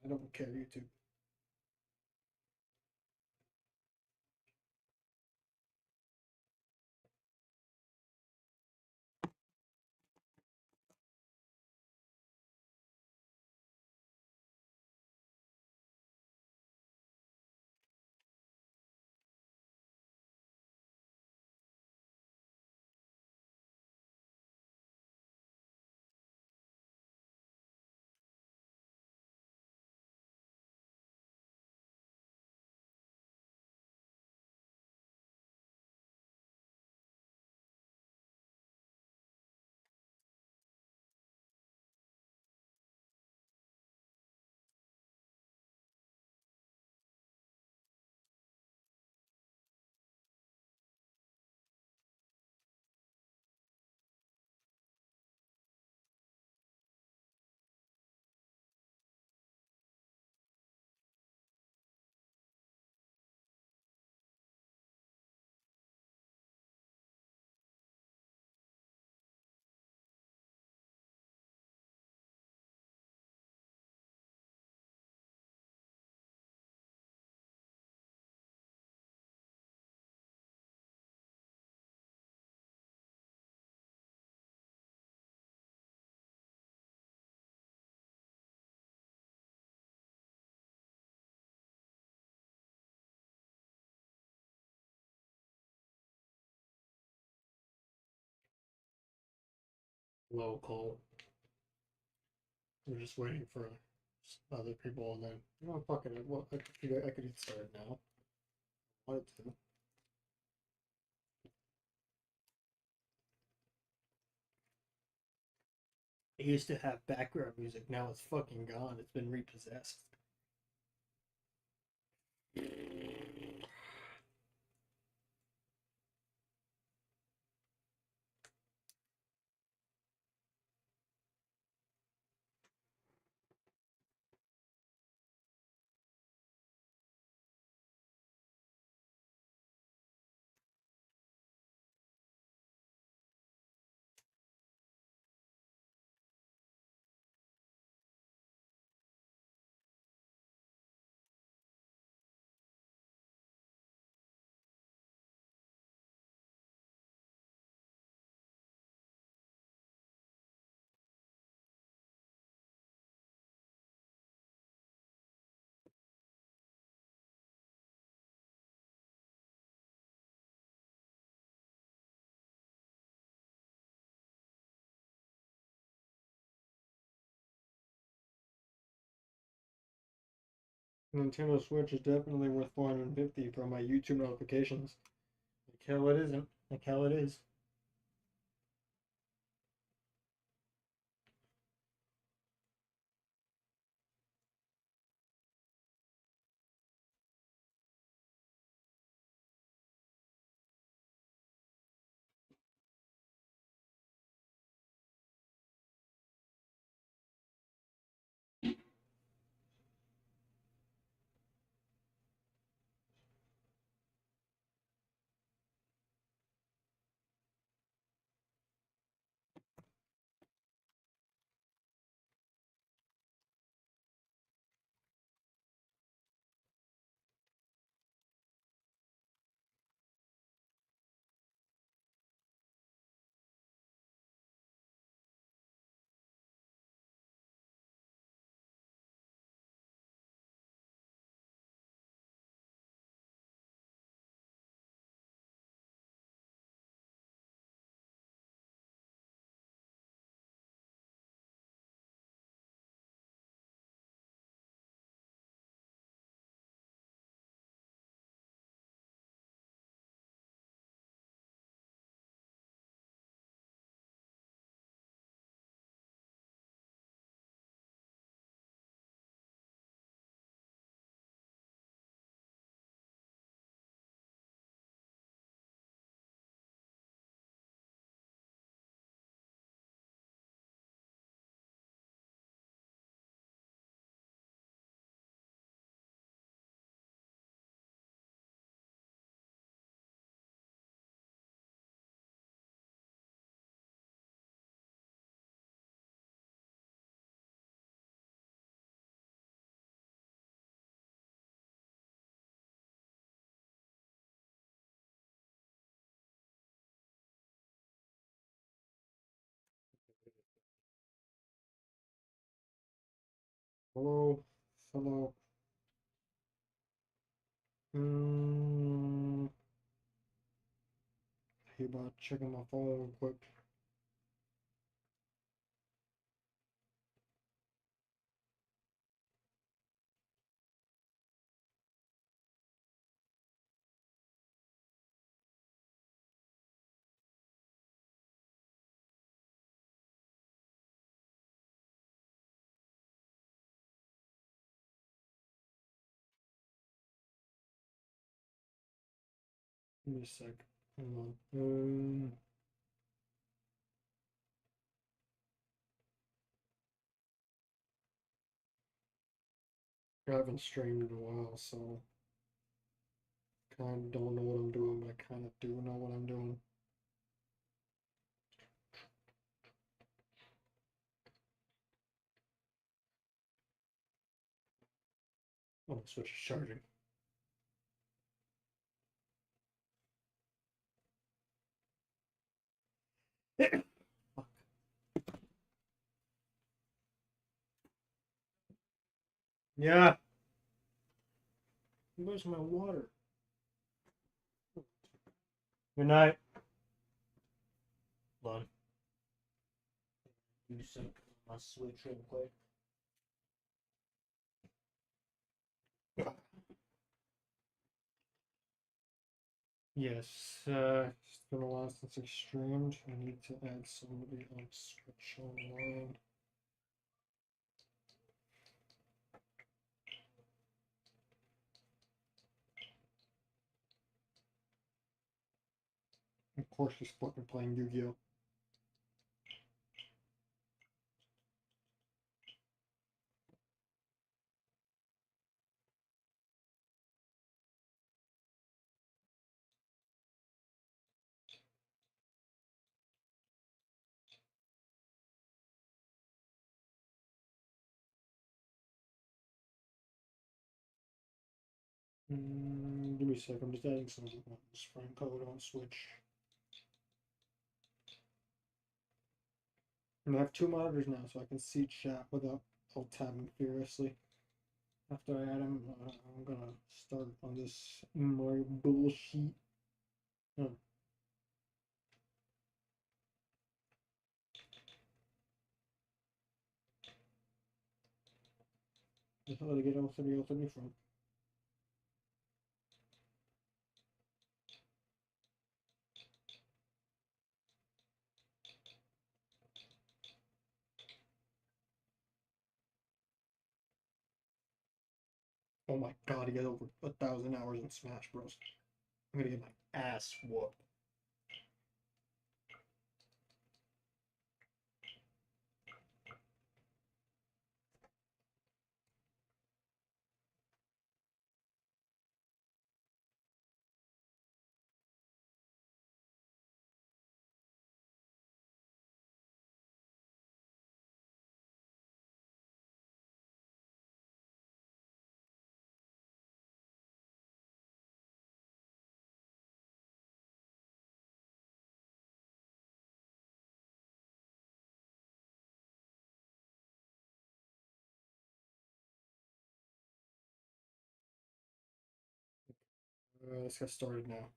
I don't care, YouTube. Local. We're just waiting for other people, and then fucking it. Well, I could get started now. I wanted to. It used to have background music. Now it's fucking gone. It's been repossessed. Nintendo Switch is definitely worth 450 for my YouTube notifications. Like hell it isn't. Like hell it is. Hello, hello. Hmm. Hey, about checking my phone real quick. Give me a sec. Hold on. I haven't streamed in a while, so kind of don't know what I'm doing, but I kind of do know what I'm doing. Oh, the switch is charging. Fuck. Yeah. Where's my water? Good night. Hold on. Do some my switch real quick. Yes, it's been a while since I streamed. I need to add somebody on Switch Online. Of course, he's fucking playing Yu-Gi-Oh! Give me a sec, I'm just adding some spring code on Switch. And I have two monitors now, so I can see chat without tabbing furiously. After I add them, I'm gonna start on this Mario bullshit. Oh. The hell did I get L30 from? Oh my god, he got over 1,000 hours in Smash Bros. I'm gonna get my ass whooped. Let's get started now.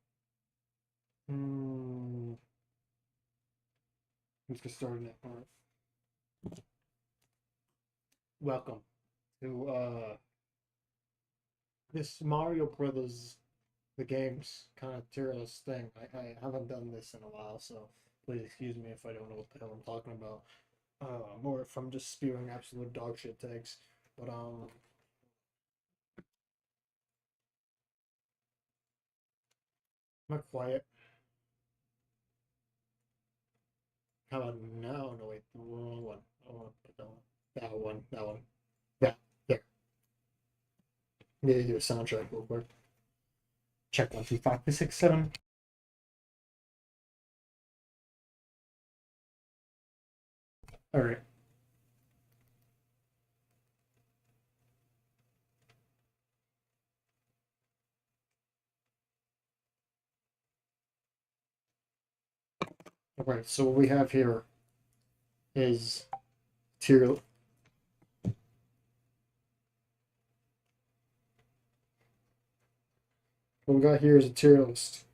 Let's get started now. All right. Welcome to this Mario Brothers the games kind of tier list thing. I haven't done this in a while, so please excuse me if I don't know what the hell I'm talking about. Or if I'm just spewing absolute dog shit takes. But am I quiet? How about now? No wait, the wrong one. I want to put that one. That one. That one. Yeah, there. Maybe do a soundtrack real quick. Check 1, 2, 5, 6, 7. All right. All right. So what we have here is tier What we got here is a tier list.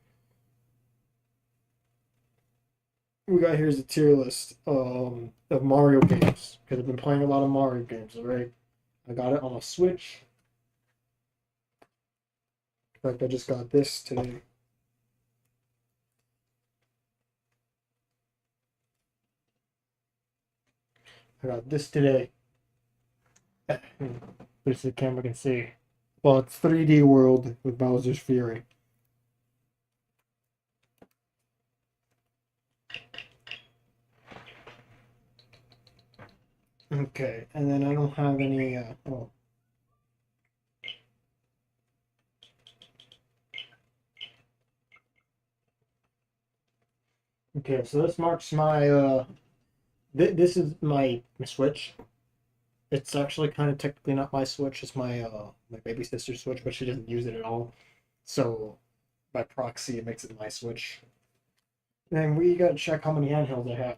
We got here is a tier list of Mario games because I've been playing a lot of Mario games. All right, I got it on a Switch. In fact, I just got this today. I got this today. Which the camera can see. Well, it's 3D World with Bowser's Fury. Okay, and then I don't have any. Oh, okay. So this marks my. This is my Switch. It's actually kind of technically not my Switch. It's my baby sister's Switch, but she doesn't use it at all. So by proxy, it makes it my Switch. And we gotta check how many handhelds I have.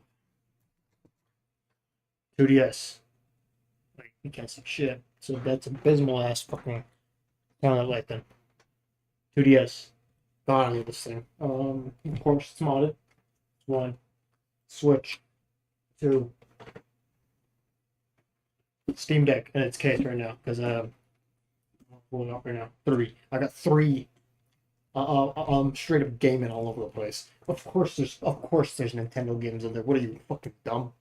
2DS. Like, you can't see shit. So that's abysmal ass fucking sound like then. 2DS. God, I love this thing. Of course, it's modded. One. Switch. Two. Steam Deck in its case right now because I'm pulling up right now. Three. I got three. Straight up gaming all over the place. Of course there's Nintendo games in there. What are you, fucking dumb?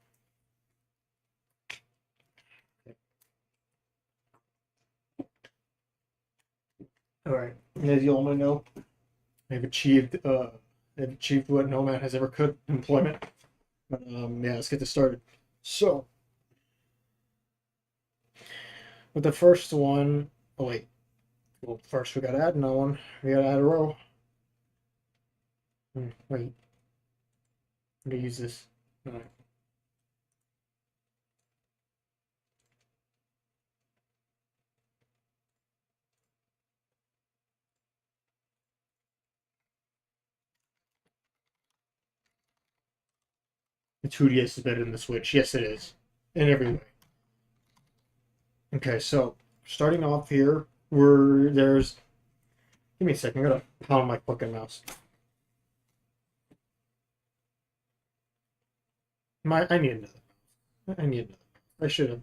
All right. As you all may know, I've achieved what no man has ever could, employment. But yeah, let's get this started. So with the first one, oh wait, well first we gotta add another one. We gotta add a row. Wait, I'm gonna use this. All right. The 2DS is better than the Switch. Yes, it is in every way. Okay, so starting off here, where there's. Give me a second. I gotta pound my fucking mouse. I need another. I need another. I should have.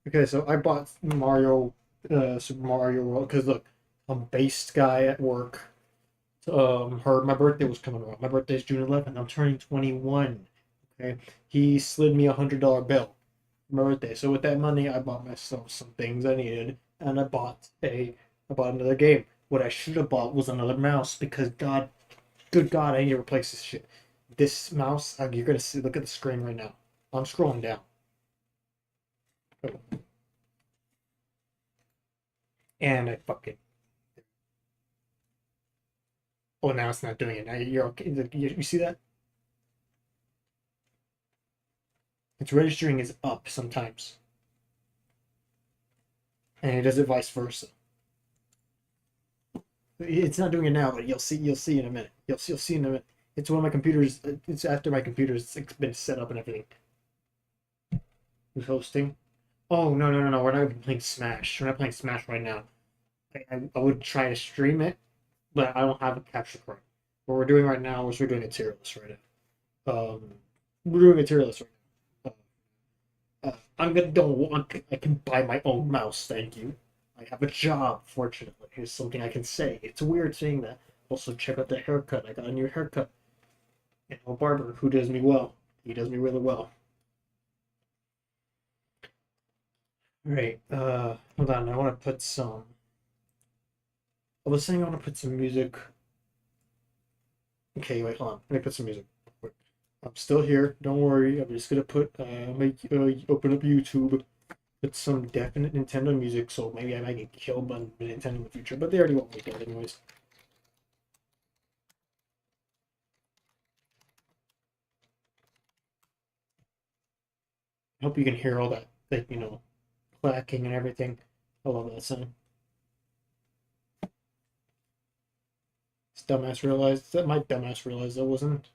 Okay, so I bought Super Mario World because look, I'm a based guy at work. My birthday was coming around. My birthday's June 11th. I'm turning 21. Okay, he slid me $100 bill for my birthday. So with that money, I bought myself some things I needed, and I bought another game. What I should have bought was another mouse because good God, I need to replace this shit. This mouse, you're gonna see. Look at the screen right now. I'm scrolling down. Oh, and I fucking. Oh, now it's not doing it. Now you're okay. You see that? Its registering is up sometimes, and it does it vice versa. It's not doing it now, but you'll see. You'll see in a minute. You'll see in a minute. It's one of my computers. It's after my computer's been set up and everything. Who's hosting? Oh no! We're not playing Smash. We're not playing Smash right now. I would try to stream it, but I don't have a capture card. What we're doing right now is we're doing a tier list right now. We're doing a tier list right now. I'm gonna don't want. I can buy my own mouse. Thank you. I have a job. Fortunately, here's something I can say. It's weird saying that. Also, check out the haircut. I got a new haircut. And a barber who does me well. He does me really well. All right. Hold on. I want to put some. I was saying I want to put some music. Okay, wait, hold on. Let me put some music. Wait. I'm still here. Don't worry. I'm just gonna open up YouTube, put some definite Nintendo music. So maybe I might get killed by Nintendo in the future, but they already won't make it anyways. I hope you can hear all that clacking and everything. I love that sound. This dumbass realized that my dumbass realized that wasn't.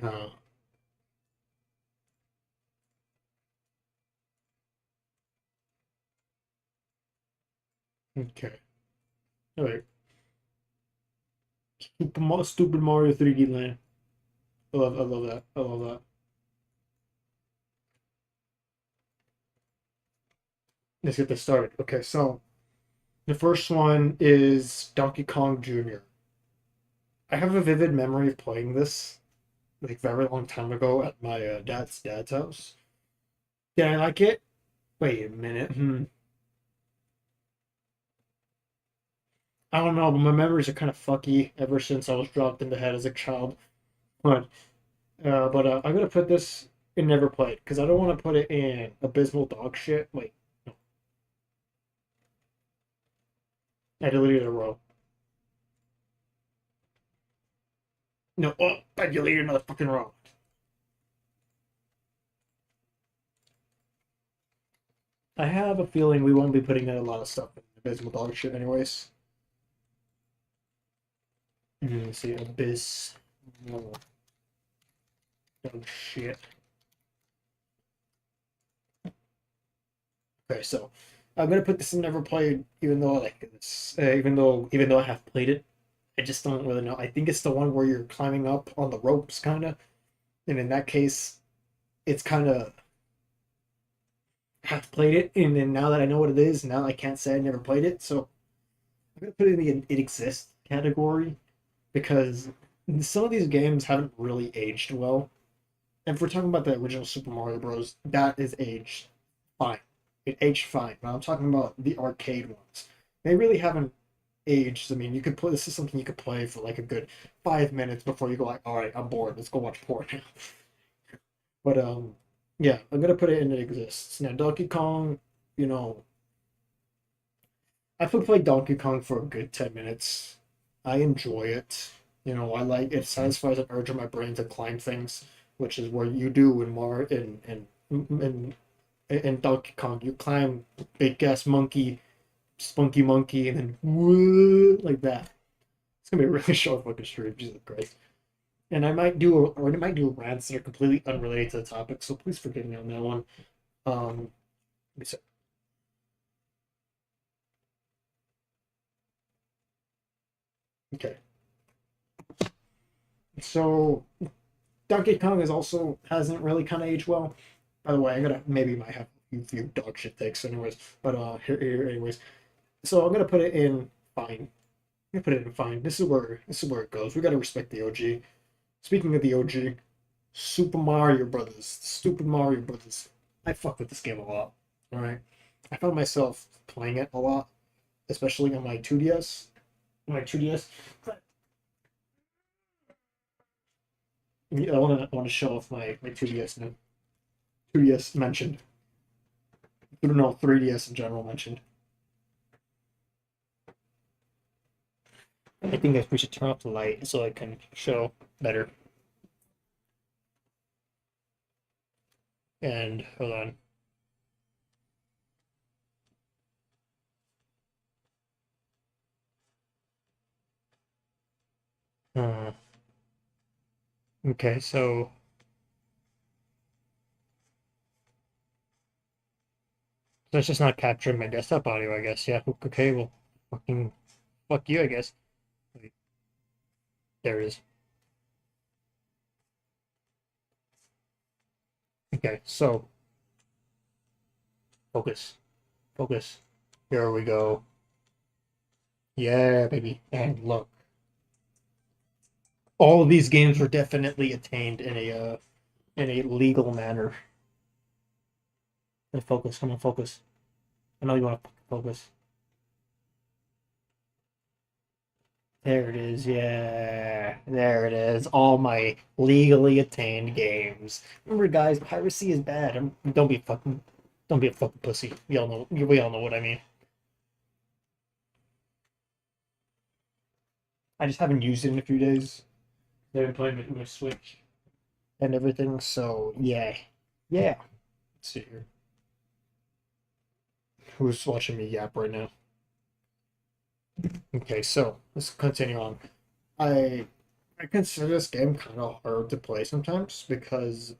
Uh, Okay. All right. Stupid Mario 3D Land. I love that. I love that. Let's get this started. Okay, so the first one is Donkey Kong Jr. I have a vivid memory of playing this like very long time ago at my dad's house. Did I like it? Wait a minute. I don't know, but my memories are kind of fucky ever since I was dropped in the head as a child. But I'm gonna put this in never played because I don't want to put it in abysmal dog shit. Wait, no, I deleted a row. No, oh, I deleted another fucking row. I have a feeling we won't be putting in a lot of stuff in abysmal dog shit, anyways. Let's see, abyss, no, dog shit. Okay, so I'm gonna put this in never played, even though I like this, even though I have played it. I just don't really know. I think it's the one where you're climbing up on the ropes, kind of. And in that case, it's kind of have played it, and then now that I know what it is, now I can't say I never played it. So I'm gonna put it in the it exists category because some of these games haven't really aged well. And if we're talking about the original Super Mario Bros., that is aged fine. It aged fine. But I'm talking about the arcade ones. They really haven't aged. I mean, you could play. This is something you could play for like a good 5 minutes before you go like, all right, I'm bored. Let's go watch porn now. But yeah, I'm gonna put it in it exists. Now Donkey Kong, you know, I could play Donkey Kong for a good 10 minutes. I enjoy it. I like it satisfies an urge in my brain to climb things, which is what you do in in Donkey Kong. You climb big ass monkey, spunky monkey, and then woo, like that. It's gonna be a really short fucking stream, Jesus Christ. And I might do rants that are completely unrelated to the topic, so please forgive me on that one. Um, okay. So Donkey Kong is also hasn't really kind of aged well. By the way, I'm gonna maybe might have a few dog shit takes, anyways. But here anyways. So I'm gonna put it in fine. I'm gonna put it in fine. This is where it goes. We gotta respect the OG. Speaking of the OG, Super Mario Brothers, Stupid Mario Brothers. I fuck with this game a lot. All right, I found myself playing it a lot, especially on my 2DS. My 2DS. I want to show off my 2DS now. 2DS mentioned. No, 3DS in general mentioned. I think we should turn off the light so I can show better. And hold on. Uh, okay, so it's just not capturing my desktop audio, I guess. Yeah. Okay. Well, fucking fuck you, I guess. Wait, there it is. Okay. So focus, focus. Here we go. Yeah, baby. And look, all of these games were definitely attained in a legal manner. And focus. Come on, focus. I know you want to focus. There it is. Yeah, there it is. All my legally attained games. Remember, guys, piracy is bad. Don't be a fucking pussy. We all know what I mean. I just haven't used it in a few days. I've been playing with my Switch and everything. So yeah, yeah. Let's see here. Who's watching me yap right now? Okay, so let's continue on. I I consider this game kind of hard to play sometimes because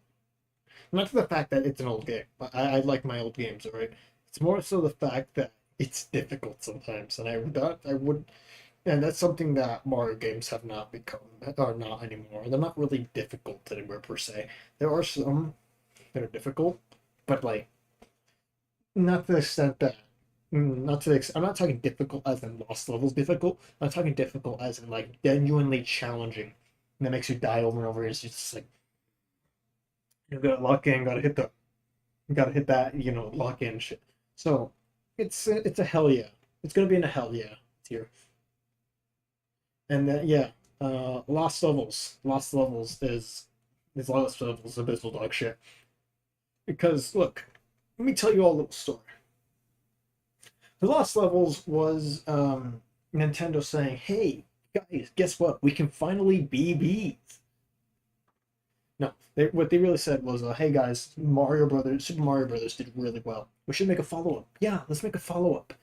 not for the fact that it's an old game, but I like my old games, right? It's more so the fact that it's difficult sometimes, and I would, and that's something that Mario games have not become, or not anymore. They're not really difficult anymore per se. There are some that are difficult, but like not to the extent that. Not to the extent, I'm not talking difficult as in lost levels difficult. I'm talking difficult as in like genuinely challenging. And that makes you die over and over. It's just like you gotta lock in, gotta hit that, lock in shit. So it's a hell yeah. It's gonna be in a hell yeah tier. And yeah, Lost Levels is Lost Levels abysmal dog shit. Because look, let me tell you all a little story. The Lost Levels was Nintendo saying, "Hey guys, guess what? We can finally be bees." No, what they really said was, "Hey guys, Super Mario Brothers did really well. We should make a follow up. Yeah, let's make a follow up."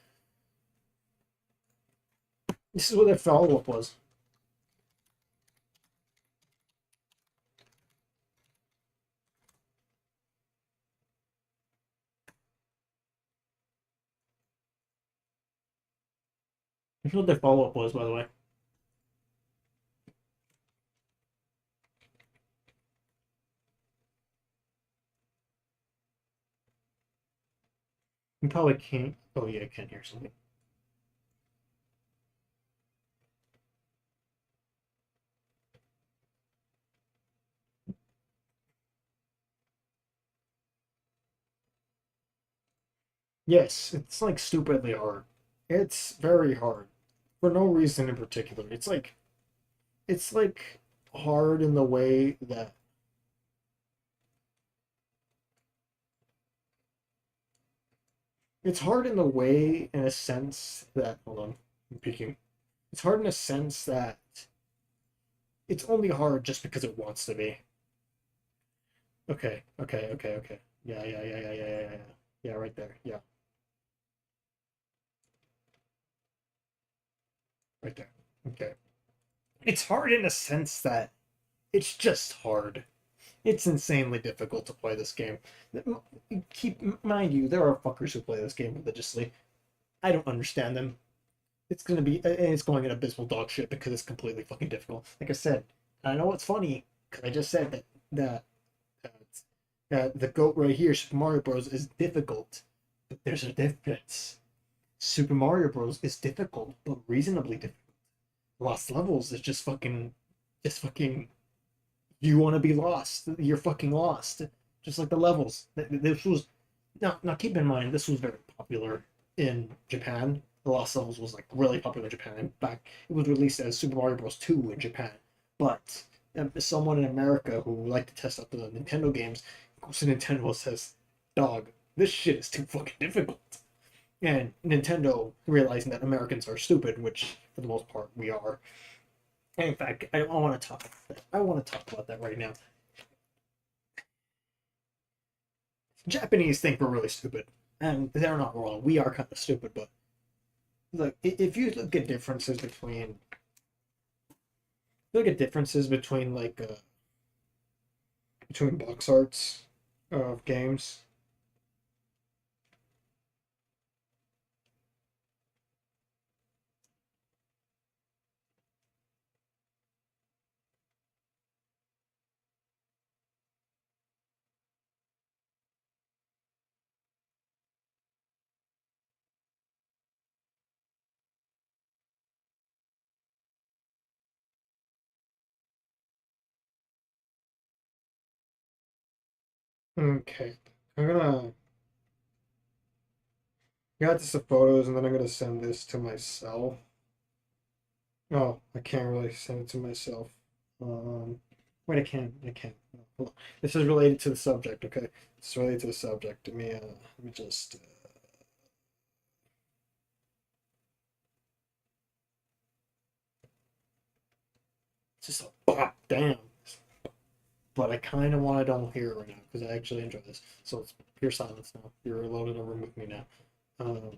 This is what their follow up was. This is what their follow up was, by the way. You probably can't. Oh yeah, I can hear something. Yes, it's like stupidly hard. It's very hard for no reason in particular. It's like hard in the way that it's hard in the way in a sense that hold on, I'm peeking. It's hard in a sense that it's only hard just because it wants to be. Okay, okay, okay, okay. Yeah, yeah, yeah, yeah, yeah, yeah, yeah. Yeah, right there. Yeah, right there. Okay. It's hard in a sense that it's just hard. It's insanely difficult to play this game. Keep mind you, there are fuckers who play this game religiously. I don't understand them. It's gonna be, and it's going in abysmal dog shit because it's completely fucking difficult. Like I said, I know it's funny because I just said that the goat right here, Super Mario Bros, is difficult, but there's a difference. Super Mario Bros is difficult, but reasonably difficult. Lost Levels is just fucking you want to be lost. You're fucking lost. Just like the levels. This was now keep in mind this was very popular in Japan. The Lost Levels was like really popular in Japan. In fact, it was released as Super Mario Bros. 2 in Japan. But someone in America who liked to test out the Nintendo games goes to Nintendo and says, "Dog, this shit is too fucking difficult." And Nintendo, realizing that Americans are stupid, which for the most part we are. And in fact, I want to talk. I want to talk about that right now. Japanese think we're really stupid, and they're not wrong. We are kind of stupid, but look, if you look at differences between like between box arts of games. Okay, I'm gonna got this of photos, and then I'm gonna send this to myself. Oh, I can't really send it to myself. Um, wait, I can. I can. Hold on. This is related to the subject. Okay, it's related to the subject. Let me just. Just a damn. But I kind of want to don't hear it right now because I actually enjoy this. So it's pure silence now. You're alone in a room with me now. Um,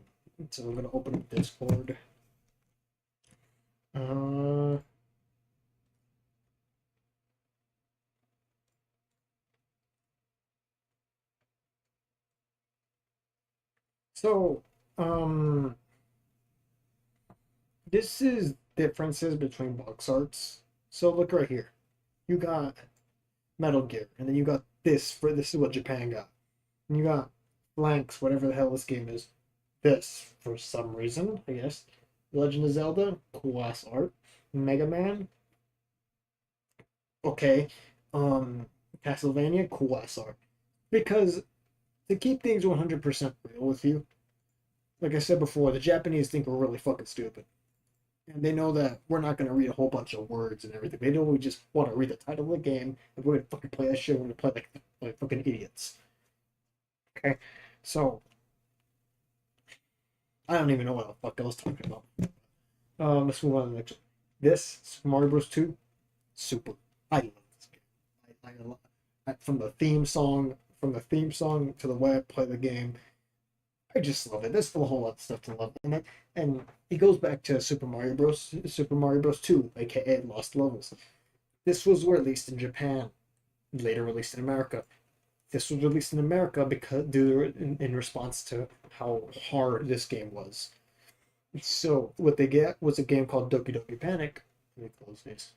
so I'm gonna open up Discord. Uh, so Um, this is differences between box arts. So look right here. You got Metal Gear, and then you got this is what Japan got. And you got Blanks, whatever the hell this game is. This, for some reason, I guess. Legend of Zelda, cool ass art. Mega Man, okay. Um, Castlevania, cool ass art. Because to keep things 100% real with you, like I said before, the Japanese think we're really fucking stupid. And they know that we're not going to read a whole bunch of words and everything. They know we just want to read the title of the game, and we're going to fucking play that shit. We're going to play like fucking idiots. Okay? So, I don't even know what the fuck I was talking about. Let's move on to the next one. This, Super Mario Bros. 2, super. I love this game. From the theme song to the way I play the game, I just love it. There's still a whole lot of stuff to love in it, and it goes back to Super Mario Bros. 2, aka Lost Levels. This was released in Japan, later released in America. This was released in America because in response to how hard this game was. So what they get was a game called Doki Doki Panic. Let me close this.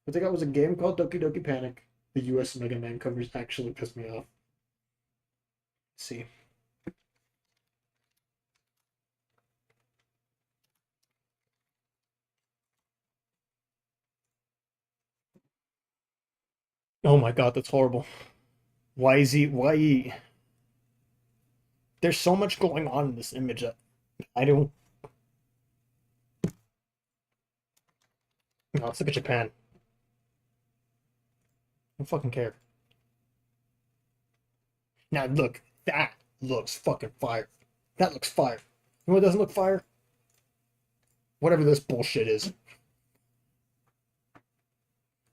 What they got was a game called Doki Doki Panic. The US Mega Man covers actually pissed me off. Let's see. Oh my god, that's horrible. Why is he? Why? There's so much going on in this image that I don't. No, let's look at Japan. I don't fucking care. Now look, that looks fucking fire. That looks fire. You know what doesn't look fire? Whatever this bullshit is.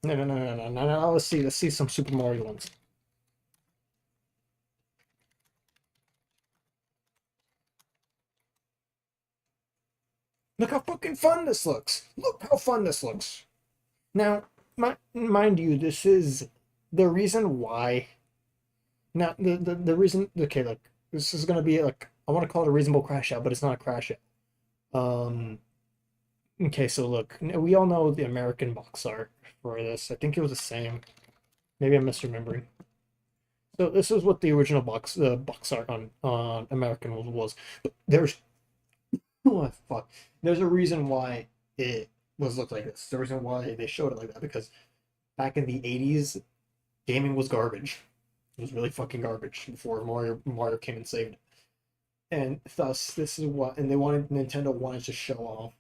No, no, no, no, no, no, no. Let's see. Let's see some Super Mario ones. Look how fucking fun this looks. Look how fun this looks. Now, mind you, this is the reason why. Now, the reason. Okay, look, this is gonna be like I want to call it a reasonable crash out, but it's not a crash out. Okay, so look, we all know the American box art for this. I think it was the same. Maybe I'm misremembering. So this is what the original box art on American was. But there's oh fuck. There's a reason why it was looked like this. The reason why they showed it like that because back in the 80s, gaming was garbage. It was really fucking garbage before Mario came and saved it. And thus this is what and they wanted Nintendo wanted to show off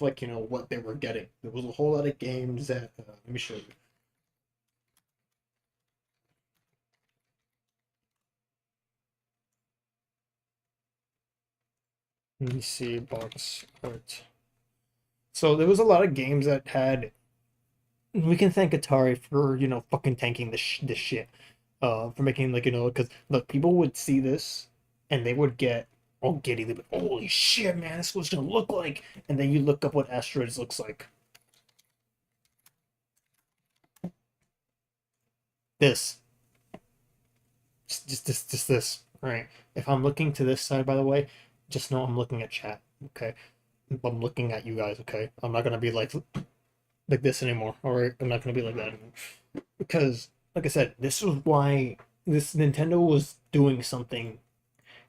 like what they were getting. There was a whole lot of games that let me show you. Let me see box art. So there was a lot of games that had. We can thank Atari for fucking tanking this shit, for making like because look people would see this and they would get all giddy. They'd be like, holy shit, man, this was gonna look like. And then you look up what Asteroids looks like. This, just this, right? If I'm looking to this side, by the way, just know I'm looking at chat. Okay, I'm looking at you guys. Okay, I'm not gonna be like this anymore. All right, I'm not gonna be like that anymore. Because, like I said, this is why this Nintendo was doing something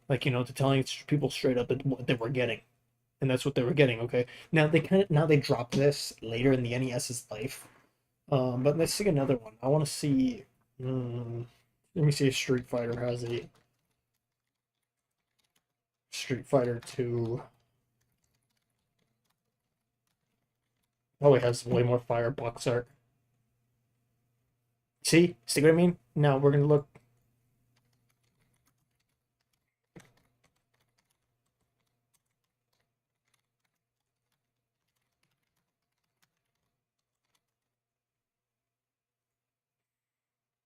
like to telling people straight up what they were getting, and that's what they were getting. Okay, now they dropped this later in the NES's life. But let's see another one. I want to see. Let me see if Street Fighter has a Street Fighter 2. Oh, it has way more firebox art. See what I mean? Now we're gonna look.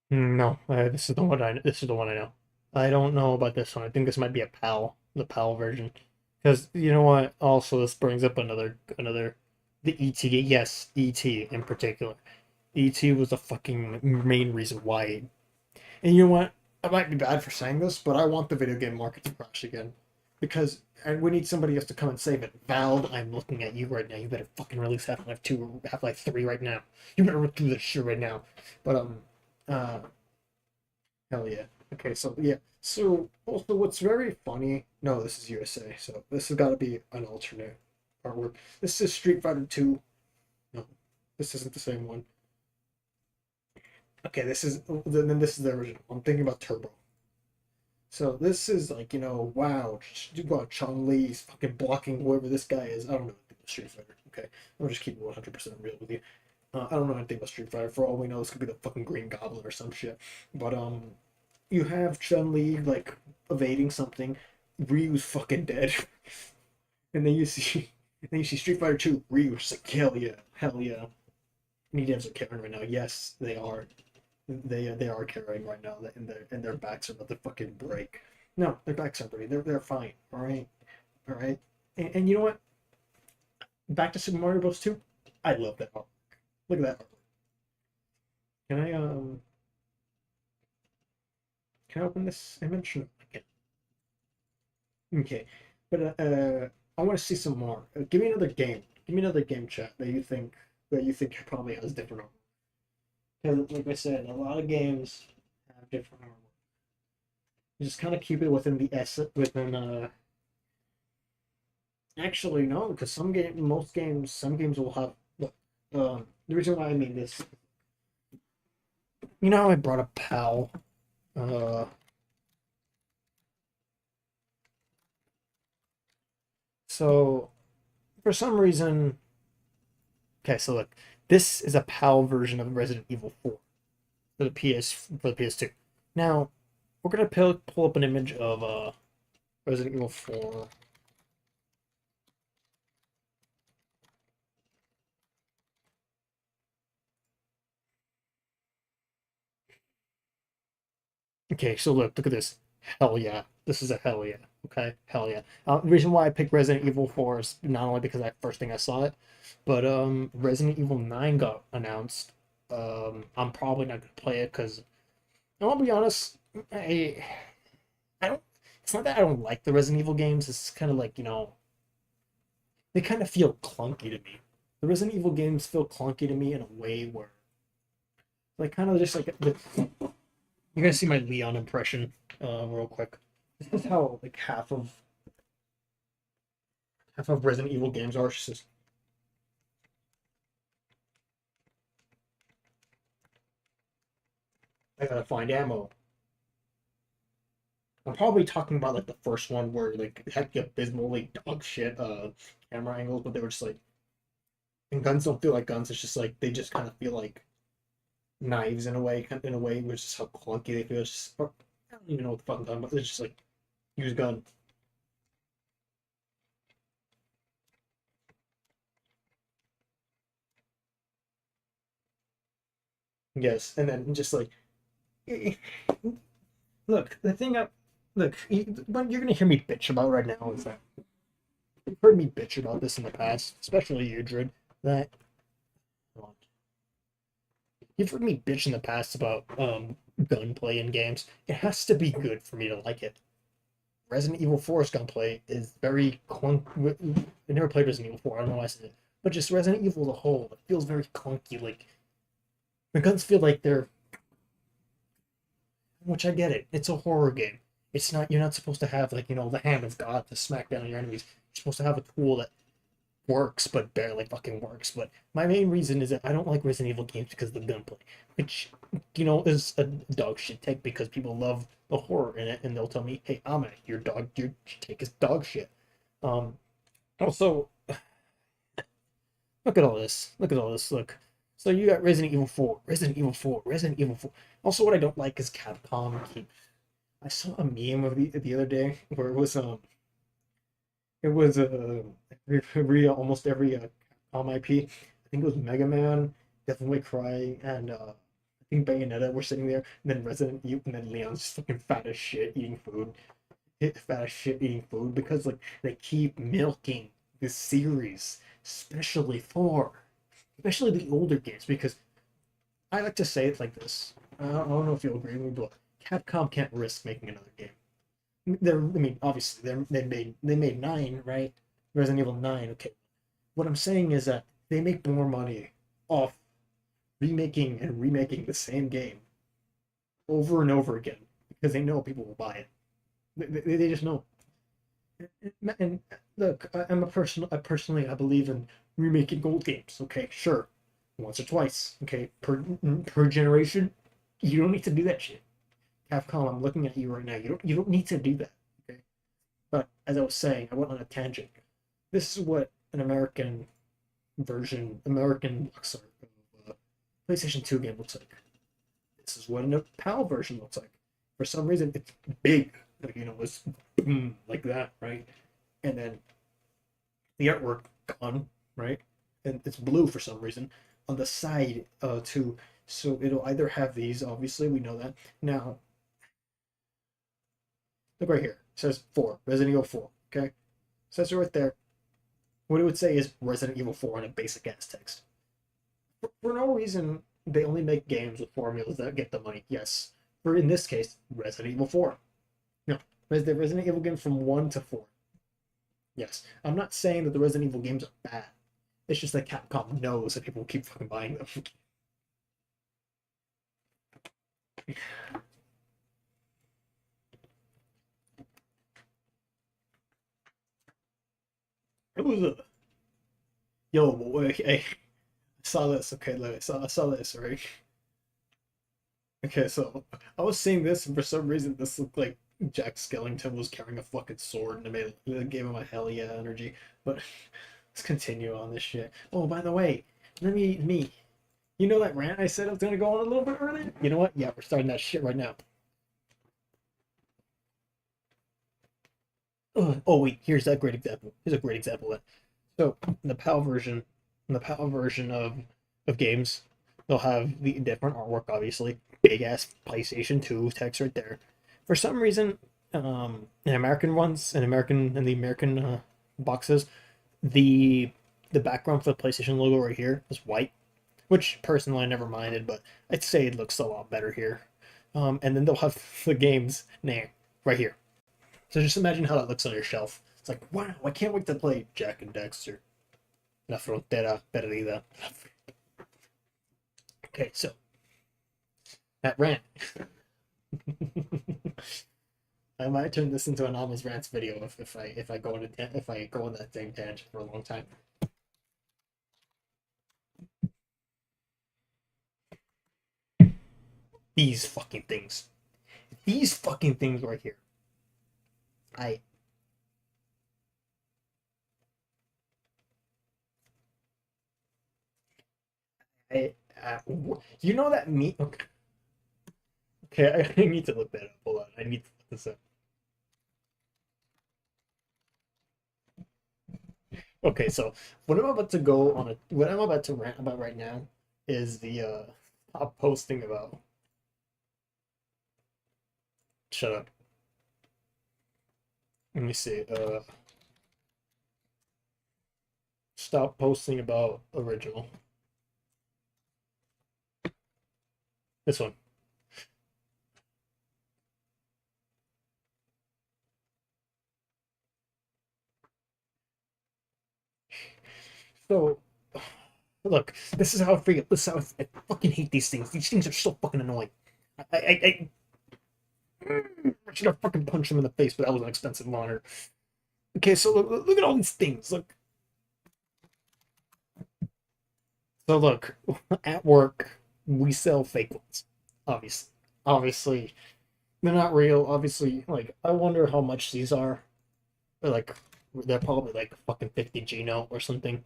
No, this is the one I. This is the one I know. I don't know about this one. I think this might be a PAL, the PAL version. Because you know what? Also, this brings up another the ET. Yes, ET in particular. ET was the fucking main reason why. And you know what? I might be bad for saying this, but I want the video game market to crash again. because and we need somebody else to come and save it. Valve, I'm looking at you right now. You better fucking release Half-Life 2 or Half-Life 3 right now. You better do this shit right now. But uh hell yeah. Okay, so yeah. So also what's very funny, no, this is USA, so this has gotta be an alternate artwork. This is Street Fighter 2. No, this isn't the same one. Okay, then this is the original. I'm thinking about Turbo. So this is like, wow, Chong Li's fucking blocking whoever this guy is. I don't know anything about Street Fighter. Okay, I'll just keep it 100% real with you. I don't know anything about Street Fighter. For all we know, this could be the fucking Green Goblin or some shit. But you have Chun Li like evading something. Ryu's fucking dead, and then you see Street Fighter 2. Ryu's like, hell yeah. Any devs are carrying right now. Yes, they are. They are carrying right now, and their backs are about to fucking break. No, their backs aren't breaking. They're fine. All right. And you know what? Back to Super Mario Bros. 2. I love that art. Look at that art. Can I can I open this image? No, I can't. Okay, but I want to see some more. Give me another game. Give me another game chat that you think probably has different art. Because like I said, a lot of games have different art. You just kind of keep it within the within actually no, because some games will have look. The reason why I mean this, how I brought up PAL. Uh, so for some reason, okay, so look, this is a PAL version of Resident Evil 4 for the PS2. Now we're gonna pull up an image of Resident Evil 4. Okay, so look at this. Hell yeah. This is a hell yeah. Okay, hell yeah. The reason why I picked Resident Evil 4 is not only because I first thing I saw it, but Resident Evil 9 got announced. I'm probably not gonna play it because I'll be honest, I don't it's not that I don't like the Resident Evil games, it's kind of like, they kind of feel clunky to me. The Resident Evil games feel clunky to me in a way where like kind of just like you're gonna see my Leon impression, real quick. This is how like half of Resident Evil games are. It's just I gotta find ammo. I'm probably talking about like the first one where like it had the abysmal like dog shit camera angles, but they were just like and guns don't feel like guns. It's just like they just kind of feel like knives in a way, which is how clunky they feel. It's just, or, I don't even know what the fuck I'm talking about. It's just like use gun. Yes, and then just like look, the thing I look, what you're gonna hear me bitch about right now is that you've heard me bitch about this in the past, especially you, Drid, that you've heard me bitch in the past about gunplay in games. It has to be good for me to like it. Resident Evil 4's gunplay is very clunk. I never played Resident Evil 4. I don't know why I said it, but just Resident Evil as a whole, it feels very clunky. Like the guns feel like they're, which I get it. It's a horror game. It's not. You're not supposed to have like the hand of God to smack down on your enemies. You're supposed to have a tool that works but barely fucking works. But my main reason is that I don't like Resident Evil games because of the gunplay, which is a dog shit take because people love the horror in it, and they'll tell me, "Hey, Ahmed, your take is dog shit." Um, Also, look at all this. Look at all this. Look. So you got Resident Evil 4, Resident Evil 4, Resident Evil 4. Also, what I don't like is Capcom keep. I saw a meme of the other day where it was almost every IP. I think it was Mega Man, Devil May Cry, and I think Bayonetta were sitting there, and then Resident Evil, and then Leon's just fucking fat as shit eating food, fat as shit eating food because like they keep milking this series, especially the older games because I like to say it like this. I don't know if you'll agree with me, but Capcom can't risk making another game. I mean, obviously, they made 9, right? Resident Evil 9. Okay, what I'm saying is that they make more money off remaking and remaking the same game over and over again because they know people will buy it. They just know. And look, I believe in remaking old games. Okay, sure, once or twice. Okay, per generation. You don't need to do that shit. Capcom, I'm looking at you right now. You don't need to do that. Okay, but as I was saying, I went on a tangent. This is what an American sorry, PlayStation 2 game looks like. This is what a PAL version looks like. For some reason, it's big, like, it's boom, like that, right? And then the artwork gone, right? And it's blue for some reason on the side too. So it'll either have these, obviously, we know that. Now, look right here. It says 4, Resident Evil 4, okay? It says it right there. What it would say is Resident Evil 4 in a basic ass text. For no reason, they only make games with formulas that get the money. Yes. For in this case, Resident Evil 4. No, the Resident Evil game from 1 to 4. Yes. I'm not saying that the Resident Evil games are bad. It's just that Capcom knows that people will keep fucking buying them. It was a yo boy. Hey, I saw this. Okay, I saw this right. Okay, so I was seeing this, and for some reason, this looked like Jack Skellington was carrying a fucking sword, and it gave him a hell yeah energy. But let's continue on this shit. Oh, by the way, me. You know that rant I said I was gonna go on a little bit earlier? You know what? Yeah, we're starting that shit right now. Oh wait, here's that great example. Here's a great example of that. So in the PAL version of games, they'll have the different artwork, obviously. Big ass PlayStation 2 text right there. For some reason, in American ones, in the American boxes, the the background for the PlayStation logo right here is white, which personally I never minded, but I'd say it looks a lot better here. And then they'll have the game's name right here. So just imagine how that looks on your shelf. It's like, wow, I can't wait to play Jak and Daxter. La Frontera Perdida. Okay, so that rant. I might turn this into an Alma's rants video if I go on that same tangent for a long time. These fucking things. These fucking things right here. I I you know that me okay. Okay, I need to look that up. Hold on. I need to look this up. Okay, so what I'm about to rant about right now is the stop posting about shut up. Let me see. Stop posting about original. This one. So look, this is how I feel. This is how I fucking hate these things. These things are so fucking annoying. I should have fucking punched him in the face, but that was an expensive monitor. Okay, so look at all these things. Look. So look, at work, we sell fake ones. Obviously. Obviously. They're not real. Obviously, like, I wonder how much these are. Like, they're probably like fucking 50 Gino or something.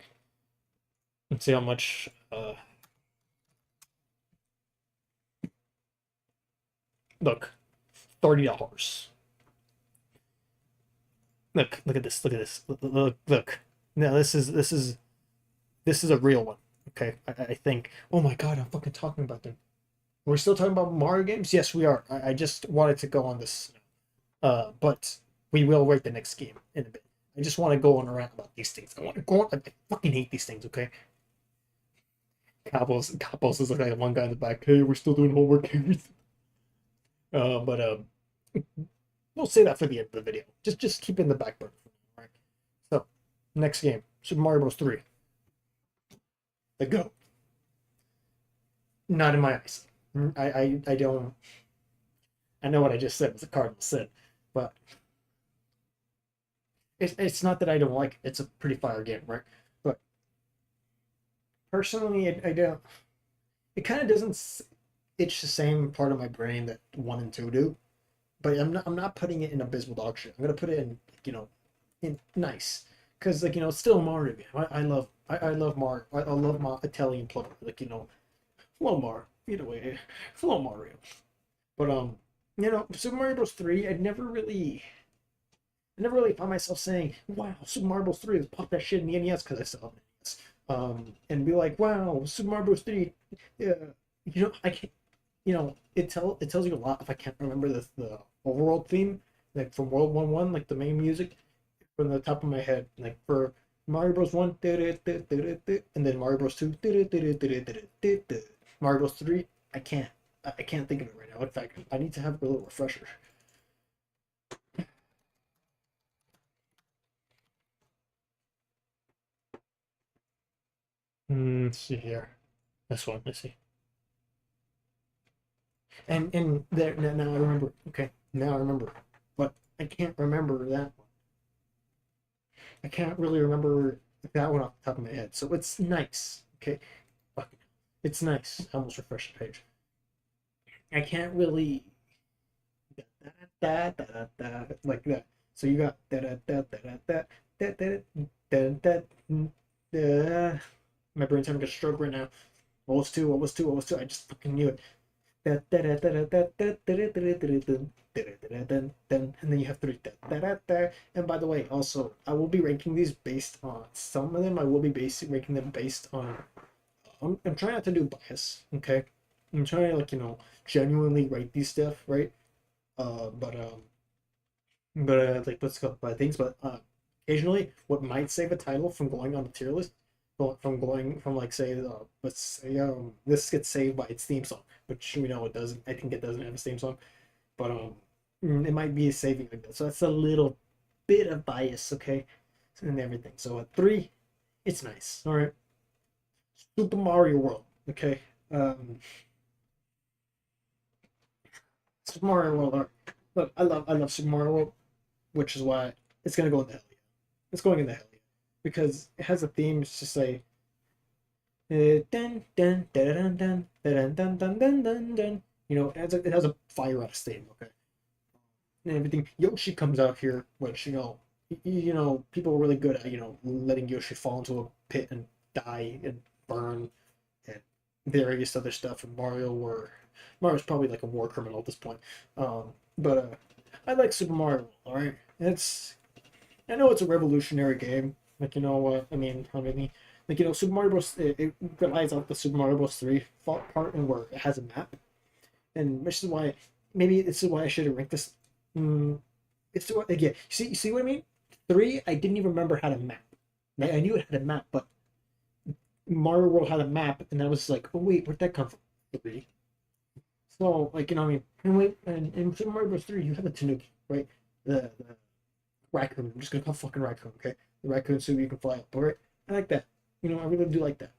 Let's see how much look. $30. Look at this. Look at this. Look. Now this is a real one. Okay, I think. Oh my god, I'm fucking talking about them. We're still talking about Mario games. Yes, we are. I just wanted to go on this, but we will rate the next game in a bit. I just want to go on a rant about these things. I want to go on. I fucking hate these things. Okay. Capos is like one guy in the back. Hey, we're still doing homework. But we'll say that for the end of the video. Just keep it in the back burner. All right. So next game, Super Mario Bros. 3. The GOAT. Not in my eyes. I don't. I know what I just said was a cardinal sin, but it's not that I don't like it. It's a pretty fire game, right? But personally, I don't. It kind of doesn't itch the same part of my brain that one and two do. But I'm not putting it in abysmal dog shit. I'm gonna put it in in nice, because it's still a Mario game. I love Mario. I love my Italian plumbing. Flow Mario. Either way, Flow Mario. But Super Mario Bros. 3, I never really found myself saying, "Wow, Super Mario Bros. 3, let's pop that shit in the NES," because I still have an NES. And be like, "Wow, Super Mario Bros. 3, yeah." I can't. It tells you a lot if I can't remember the overall theme, like from World 1, like the main music from the top of my head, like for Mario Bros. 1, and then Mario Bros. 2, Mario Bros. 3. I can't think of it right now. In fact, I need to have a little refresher. Let's see here. This one. Let's see. And there now I remember. Okay, now I remember, but I can't remember that one. I can't really remember that one off the top of my head. So it's nice. Okay, it's nice. I almost refreshed the page. I can't really like that. So you got my brain's having a stroke right now. What was two? What was two? What was two? I just fucking knew it. And then you have three. And by the way, also, I will be ranking these based on some of them. I will be ranking them based on. I'm trying not to do bias. Okay, I'm trying to genuinely rate these stuff right. But like let's go by things. But occasionally, what might save a title from going on the tier list, from going from like say let's say this gets saved by its theme song, which we know it doesn't. I think it doesn't have a theme song, but it might be a saving like that. So that's a little bit of bias, okay, and everything. So at 3, it's nice. All right, Super Mario World. Okay, Super Mario World. All right. Look, I love Super Mario World, which is why it's gonna go in the hell yeah. It's going in the hell yeah because it has a theme. It's just like dun dun dun dun dun dun dun dun dun dun dun. It has a fire out of steam. Okay, and everything. Yoshi comes out here, which people were really good at letting Yoshi fall into a pit and die and burn and various other stuff. And Mario's probably like a war criminal at this point. But I like Super Mario. All right, I know it's a revolutionary game. Like what I mean. Super Mario Bros. It relies on the Super Mario Bros. 3 part and where it has a map, and this is why I should have ranked this. It's again. You see what I mean? 3, I didn't even remember how to map. I knew it had a map, but Mario World had a map, and I was like, oh wait, where'd that come from? 3. So what I mean, and wait, and in Super Mario Bros. 3, you have a Tanuki, right? The raccoon. I'm just gonna call fucking raccoon, okay? The raccoon so you can fly up, alright? I like that. I really do like that.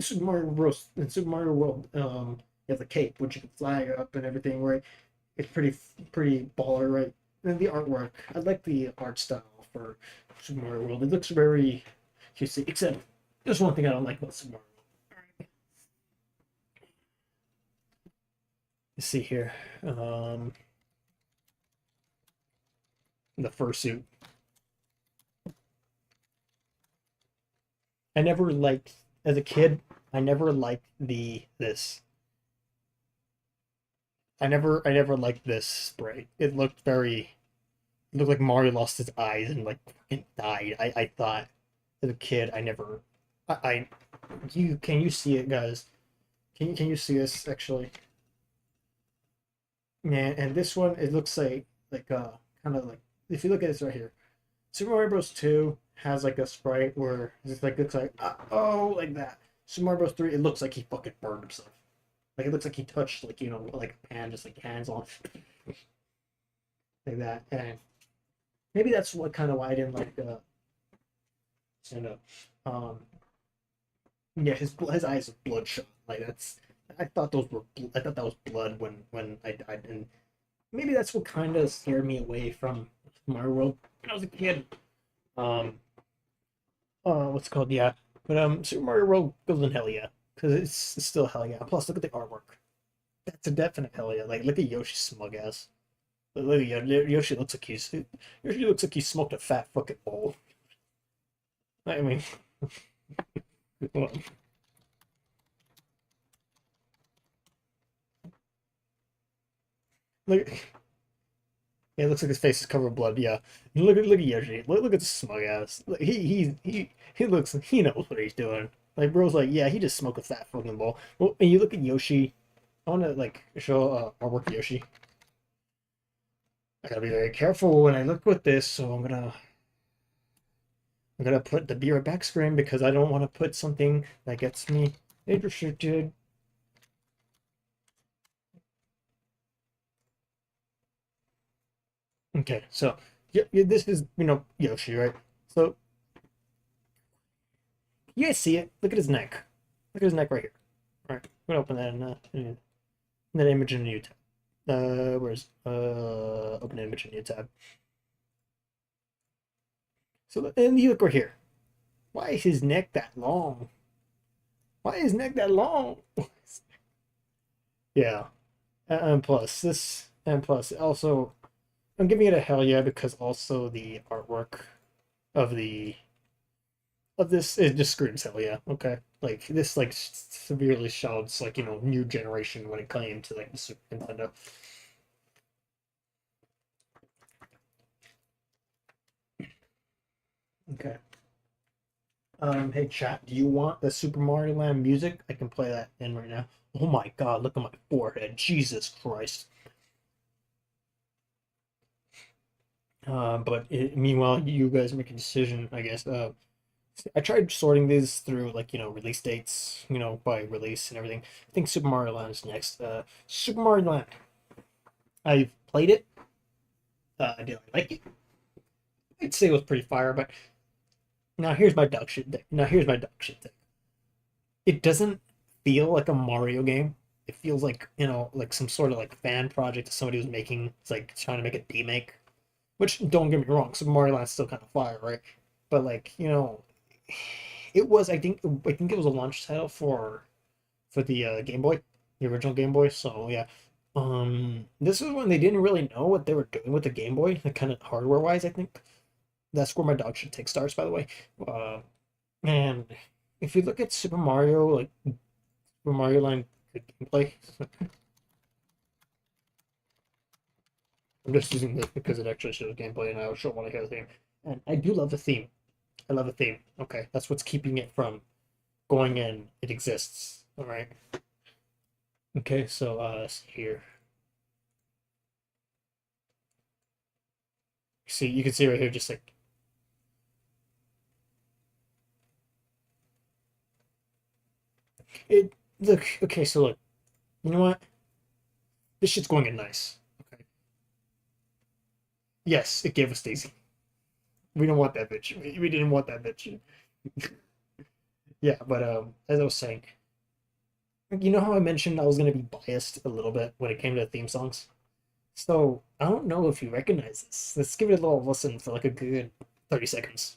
Super Mario Bros. In Super Mario World, you have the cape, which you can fly up and everything, right? It's pretty baller, right? And the artwork, I like the art style for Super Mario World. It looks very cutesy, except there's one thing I don't like about Super Mario World. Let's see here. The fursuit. I never liked as a kid. I never liked I never liked this spray. It looked like Mario lost his eyes and like fucking died. I thought as a kid I never I you can you see it guys? Can you see this actually? Yeah, and this one it looks like kind of like if you look at this right here. Super Mario Bros. 2 has like a sprite where it's like looks like oh like that. Super Mario Bros. 3 it looks like he fucking burned himself. Like it looks like he touched like like a pan just like hands on. like that. And maybe that's what kind of why I didn't like stand up. Yeah, his eyes are bloodshot. Like that's I thought those were I thought that was blood when I died, and maybe that's what kind of scared me away from Mario World when I was a kid. Um, what's it called? Yeah, but Super Mario World goes in hell yeah, because it's still hell yeah. Plus, look at the artwork. That's a definite hell yeah. Like look at Yoshi's smug ass. Look at Yoshi looks like Yoshi looks like he smoked a fat fucking bowl. I mean, well, look. Yeah, it looks like his face is covered in blood. Yeah, look at Yoshi. Look at the smug ass. Like, he looks he knows what he's doing. Like bro's like, yeah, he just smoked a fat fucking ball. Well, and you look at Yoshi. I want to like show artwork of Yoshi. I gotta be very careful when I look with this, so I'm gonna put the be right back screen because I don't want to put something that gets me age restricted. Okay, so yeah, this is Yoshi, right? So you guys see it? Look at his neck. Look at his neck right here. All right, I'm gonna open that in that image in a new tab. Where's open image in a new tab. So and you look right here. Why is his neck that long? Why is his neck that long? Yeah, and plus also I'm giving it a hell yeah because also the artwork of the of this it just screams hell yeah. Okay, like this like severely shouts like new generation when it came to like the Super Nintendo. Okay. Hey chat, do you want the Super Mario Land music? I can play that in right now. Oh my God, look at my forehead. Jesus Christ. Meanwhile, you guys make a decision, I guess. I tried sorting these through like release dates, by release and everything. I think Super Mario Land is next. Super Mario Land. I've played it. Did I like it? I'd say it was pretty fire, but now here's my dog shit thing. Now here's my dog shit thing. It doesn't feel like a Mario game. It feels like like some sort of like fan project that somebody was making. It's like trying to make a remake. Which don't get me wrong, Super Mario Land's still kind of fire, right? But like it was I think it was a launch title for the Game Boy, the original Game Boy. So yeah, this is when they didn't really know what they were doing with the Game Boy, like kind of hardware wise. I think that's where my dog should take starts, by the way. And if you look at Super Mario, like Super Mario Land good gameplay, I'm just using this because it actually shows gameplay, and I also want to hear the theme. And I do love the theme. I love the theme. Okay, that's what's keeping it from going in. It exists. All right. Okay, so here. See, you can see right here, just like it. Look, okay, so look, you know what? This shit's going in nice. Okay. Yes, it gave us Daisy. We don't want that bitch. We didn't want that bitch. Yeah, but as I was saying, you know how I mentioned I was gonna be biased a little bit when it came to theme songs. So I don't know if you recognize this. Let's give it a little listen for like a good 30 seconds.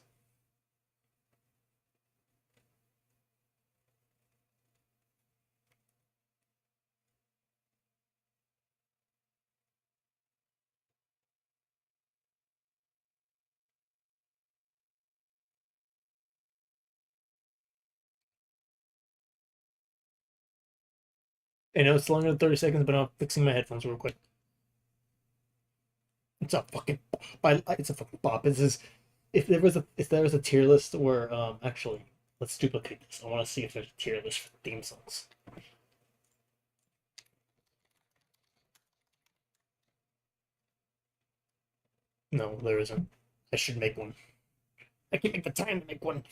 I know it's longer than 30 seconds, but I'm fixing my headphones real quick. It's a fucking bop. It's a fucking bop. This is if there was a tier list where actually let's duplicate this. I want to see if there's a tier list for theme songs. No, there isn't. I should make one. I can make the time to make one.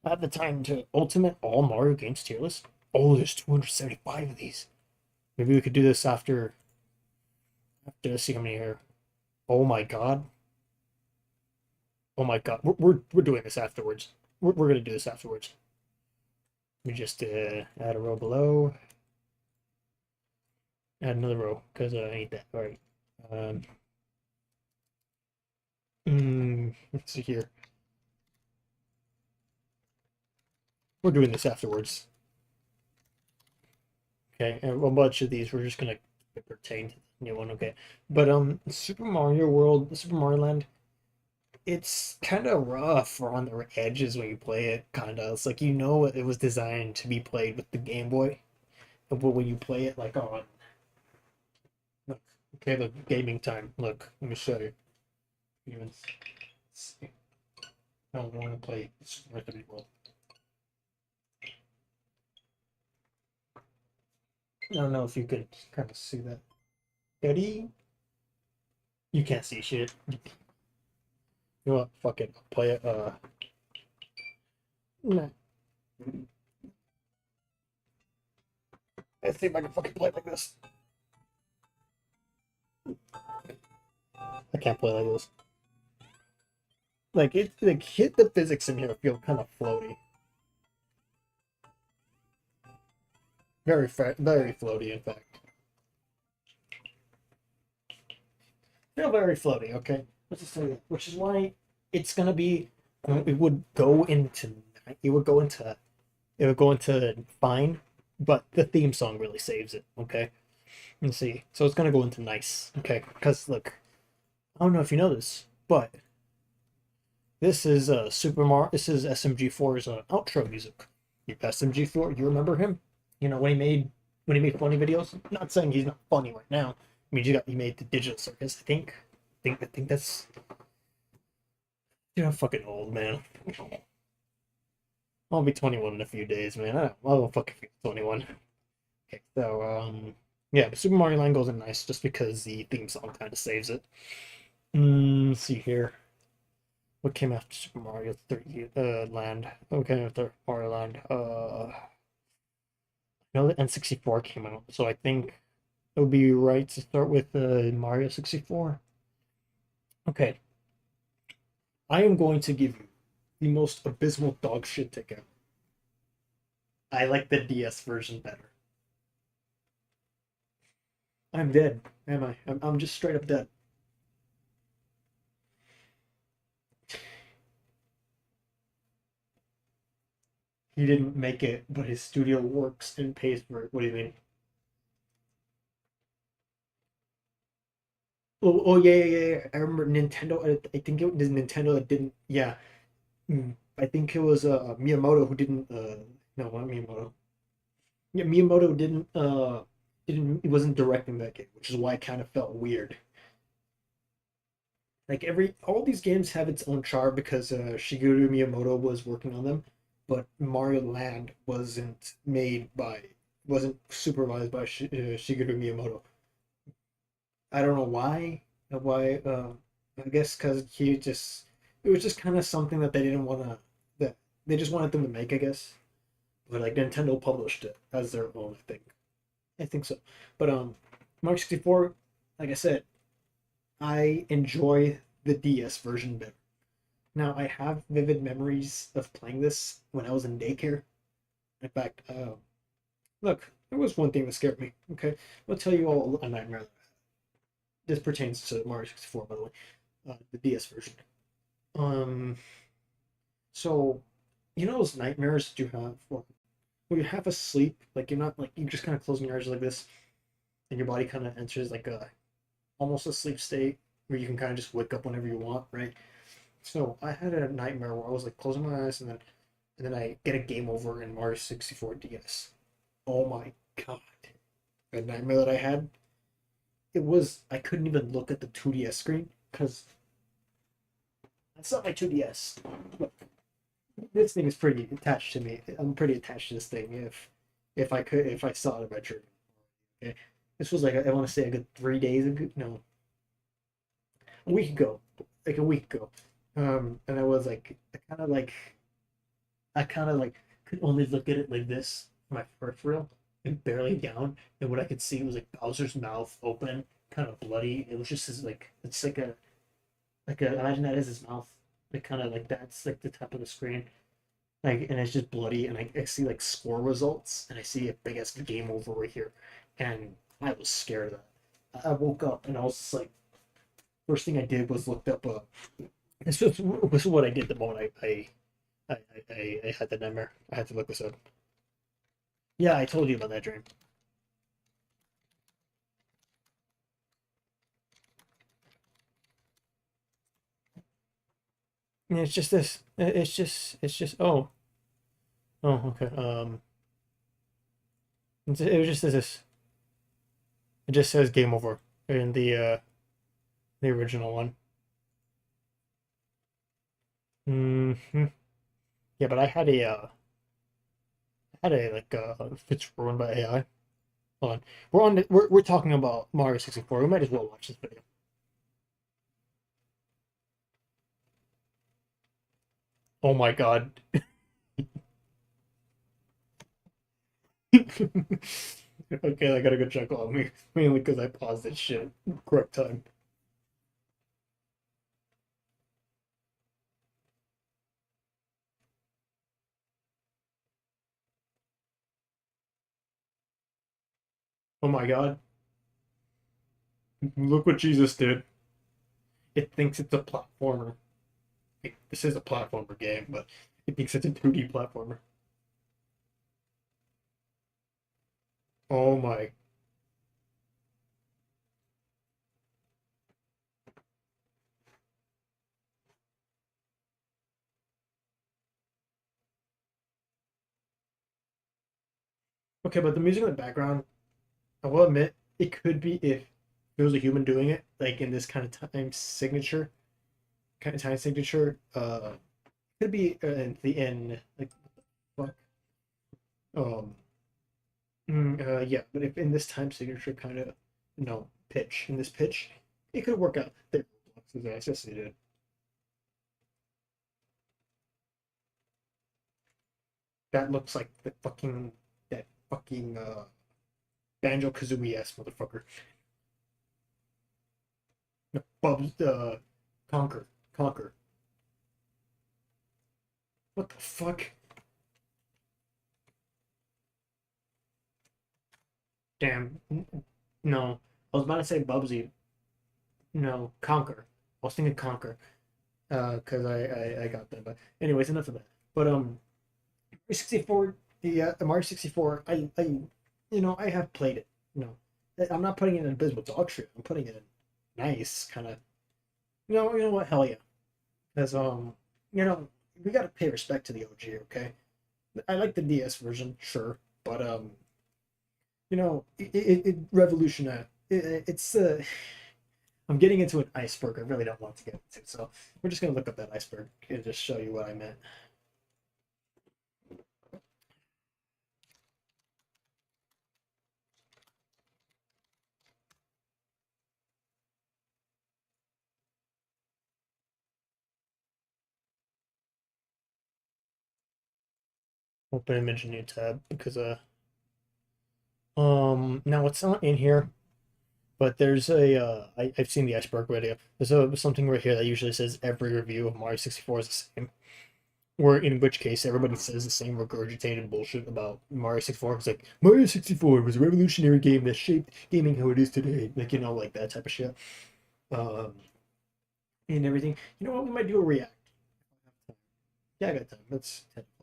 I have the time to ultimate all Mario games tier list. Oh, there's 275 of these. Maybe we could do this after see how many here. Oh my god. Oh my god. We're doing this afterwards. We're gonna do this afterwards. We just add a row below. Add another row because I need that. All right. Um, let's see here. We're doing this afterwards. Okay, and a bunch of these we're just gonna pertain to the new one. Okay, but Super Mario World, Super Mario Land, it's kind of rough or on the edges when you play it. Kind of, it's like it was designed to be played with the Game Boy, but when you play it like on, look, okay, the gaming time. Look, let me show you. Even see. I don't want to play Super Mario 3D World. I don't know if you could kind of see that. Eddie, you can't see shit. You know what? Fuck it. I'll play it. Nah. I think I can fucking play it like this. I can't play like this. Like it, like hit the physics in here feel kind of floaty. Very floaty, in fact. Feel very floaty. Okay, let's just say that. Which is why it's gonna be. It would go into. It would go into. It would go into fine, but the theme song really saves it. Okay, let's see. So it's gonna go into nice. Okay, because look, I don't know if you know this, but this is Super Mario. This is SMG4's outro music. You SMG4, you remember him? You know when he made funny videos. I'm not saying he's not funny right now. I mean, he made the Digital Circus. I think that's I'm fucking old, man. I'll be 21 in a few days, man. I'll fucking be 21. Okay, so yeah, but Super Mario Land goes in nice just because the theme song kind of saves it. Let's see here. What came after Super Mario 3 Land? What came after Mario Land? I know the N64 came out, so I think it would be right to start with Mario 64. Okay, I am going to give you the most abysmal dog shit ticket. I like the DS version better. I'm dead, am I? I'm just straight up dead. He didn't make it, but his studio works and pays for it. What do you mean? Oh yeah, yeah, yeah, yeah. I remember Nintendo. I think it was Nintendo that didn't. Yeah, I think it was Miyamoto who didn't. No, not Miyamoto. Yeah, Miyamoto didn't. He wasn't directing that game, which is why it kind of felt weird. Like all these games have its own charm because Shigeru Miyamoto was working on them, but Mario Land wasn't supervised by Shigeru Miyamoto. I don't know why. Why? I guess because it was just kind of something that they didn't want to that they just wanted them to make. I guess, but like Nintendo published it as their own. I think so. But Mario 64, like I said, I enjoy the DS version better. Now, I have vivid memories of playing this when I was in daycare. In fact, look, there was one thing that scared me. Okay, I'll tell you all a nightmare. This pertains to Mario 64, by the way, the DS version. Um, so you know those nightmares that you have when you half asleep, like you're not like you just kind of closing your eyes like this, and your body kind of enters like a almost a sleep state where you can kind of just wake up whenever you want, right? So I had a nightmare where I was like closing my eyes and then I get a game over in Mario 64 DS. Oh my god. The nightmare that I had, it was I couldn't even look at the 2DS screen because that's not my 2DS. Look, this thing is pretty attached to me. I'm pretty attached to this thing if I saw it in my dream. Okay. This was like I want to say a good 3 days ago. No, a week ago. Like a week ago. And I was like I kind of like could only look at it like this, my peripheral, and barely down. And what I could see was like Bowser's mouth open kind of bloody. It was just his like it's like a imagine that as his mouth, like kind of like that's like the top of the screen, like and it's just bloody, and I see like score results, and I see a big ass game over right here, and I was scared of that. I woke up and I was just like, first thing I did was looked up. This is what I did the moment I had the nightmare. I had to look this up. Yeah, I told you about that dream. And it's just this. It's just. Oh, okay. It was just this. It just says game over in the original one. Hmm. Yeah, but I had a like it's ruined by AI. Hold on. We're talking about Mario 64. We might as well watch this video. Oh my god. Okay, I got a good chuckle on me, mainly because I paused this shit correct time. Oh my god. Look what Jesus did. It thinks it's a platformer. This is a platformer game, but it thinks it's a 2D platformer. Oh my. Okay, but the music in the background, I will admit, it could be if there was a human doing it, like in this kind of time signature. Could be in the end, like fuck. Um, yeah, but if in this time signature kind of, pitch in this pitch, it could work out. There, I guess it did. That looks like that fucking Banjo Kazooie ass motherfucker. No, Bubs, Conquer, Conquer. What the fuck? Damn. No, I was about to say Bubsy. No, Conquer. I was thinking Conquer. Because I got that. But anyways, enough of that. But Mario 64, the Mario 64, I have played it. You know, I'm not putting it in abysmal dog shit. I'm putting it in nice kind of. You know what? Hell yeah. Because you know, we gotta pay respect to the OG. Okay, I like the DS version, sure, but it revolutionized. It's I'm getting into an iceberg. I really don't want to get into, so we're just gonna look up that iceberg and just show you what I meant. Open image new tab because now it's not in here, but there's I've seen the iceberg video. There's something right here that usually says every review of Mario 64 is the same. Or in which case everybody says the same regurgitated bullshit about Mario 64. It's like Mario 64 was a revolutionary game that shaped gaming how it is today. Like like that type of shit. Um and everything. You know what? We might do a react. Yeah, I got time. That's 10 o'clock.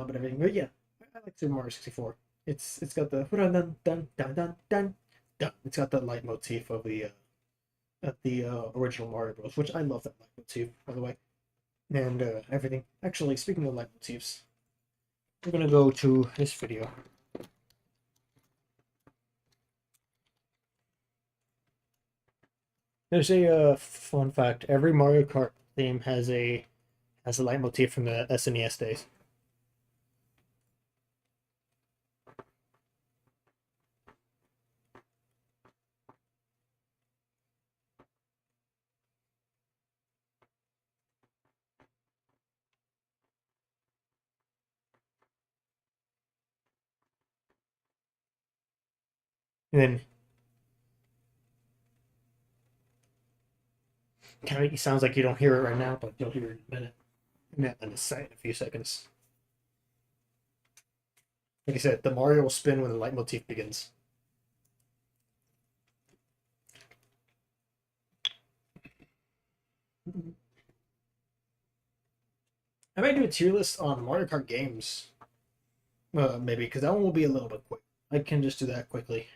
But everything. But yeah, I like Super Mario 64. It's got the dun dun dun dun dun dun dun. It's got the leitmotif of the original Mario Bros, which I love that leitmotif, by the way, and everything. Actually, speaking of leitmotifs, we're gonna go to this video. There's a fun fact. Every Mario Kart theme has a leitmotif from the SNES days. And then Kind of sounds like you don't hear it right now, but you'll hear it in a minute. In a few seconds. Like I said, the Mario will spin when the leitmotif begins. I might do a tier list on Mario Kart games. Maybe, because that one will be a little bit quick. I can just do that quickly.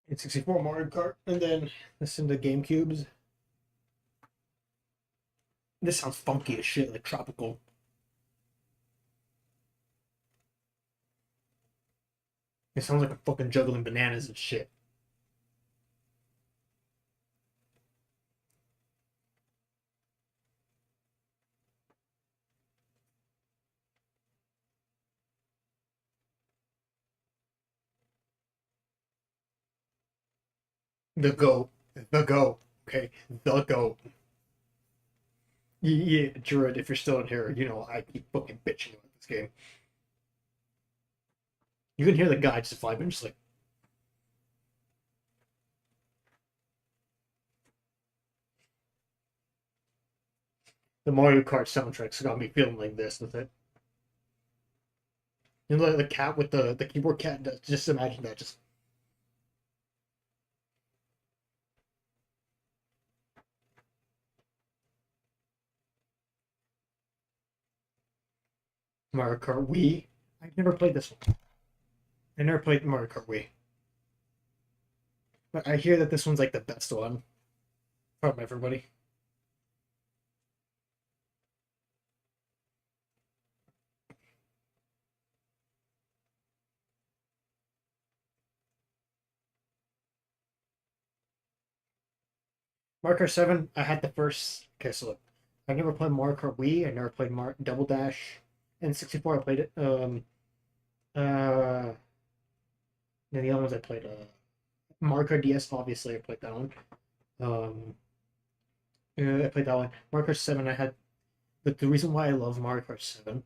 It's 64 Mario Kart, and then listen to GameCubes. This sounds funky as shit, like tropical. It sounds like I'm fucking juggling bananas and shit. The GOAT. The GOAT. Okay? The GOAT. Yeah, Druid, if you're still in here, you know I keep fucking bitching about this game. You can hear the guy just vibing, just like. The Mario Kart soundtrack's got me feeling like this with it. You know, the cat with the keyboard cat, just imagine that. Just. Mario Kart Wii. I've never played this one. I never played Mario Kart Wii. But I hear that this one's like the best one from everybody. Mario Kart 7, I had the first. Okay, so look. I've never played Mario Kart Wii. I never played Double Dash. And 64, I played it. Uh, and the other ones I played. Mario Kart DS, obviously, I played that one. Um, I played that one. Mario Kart 7, I had. But the reason why I love Mario Kart 7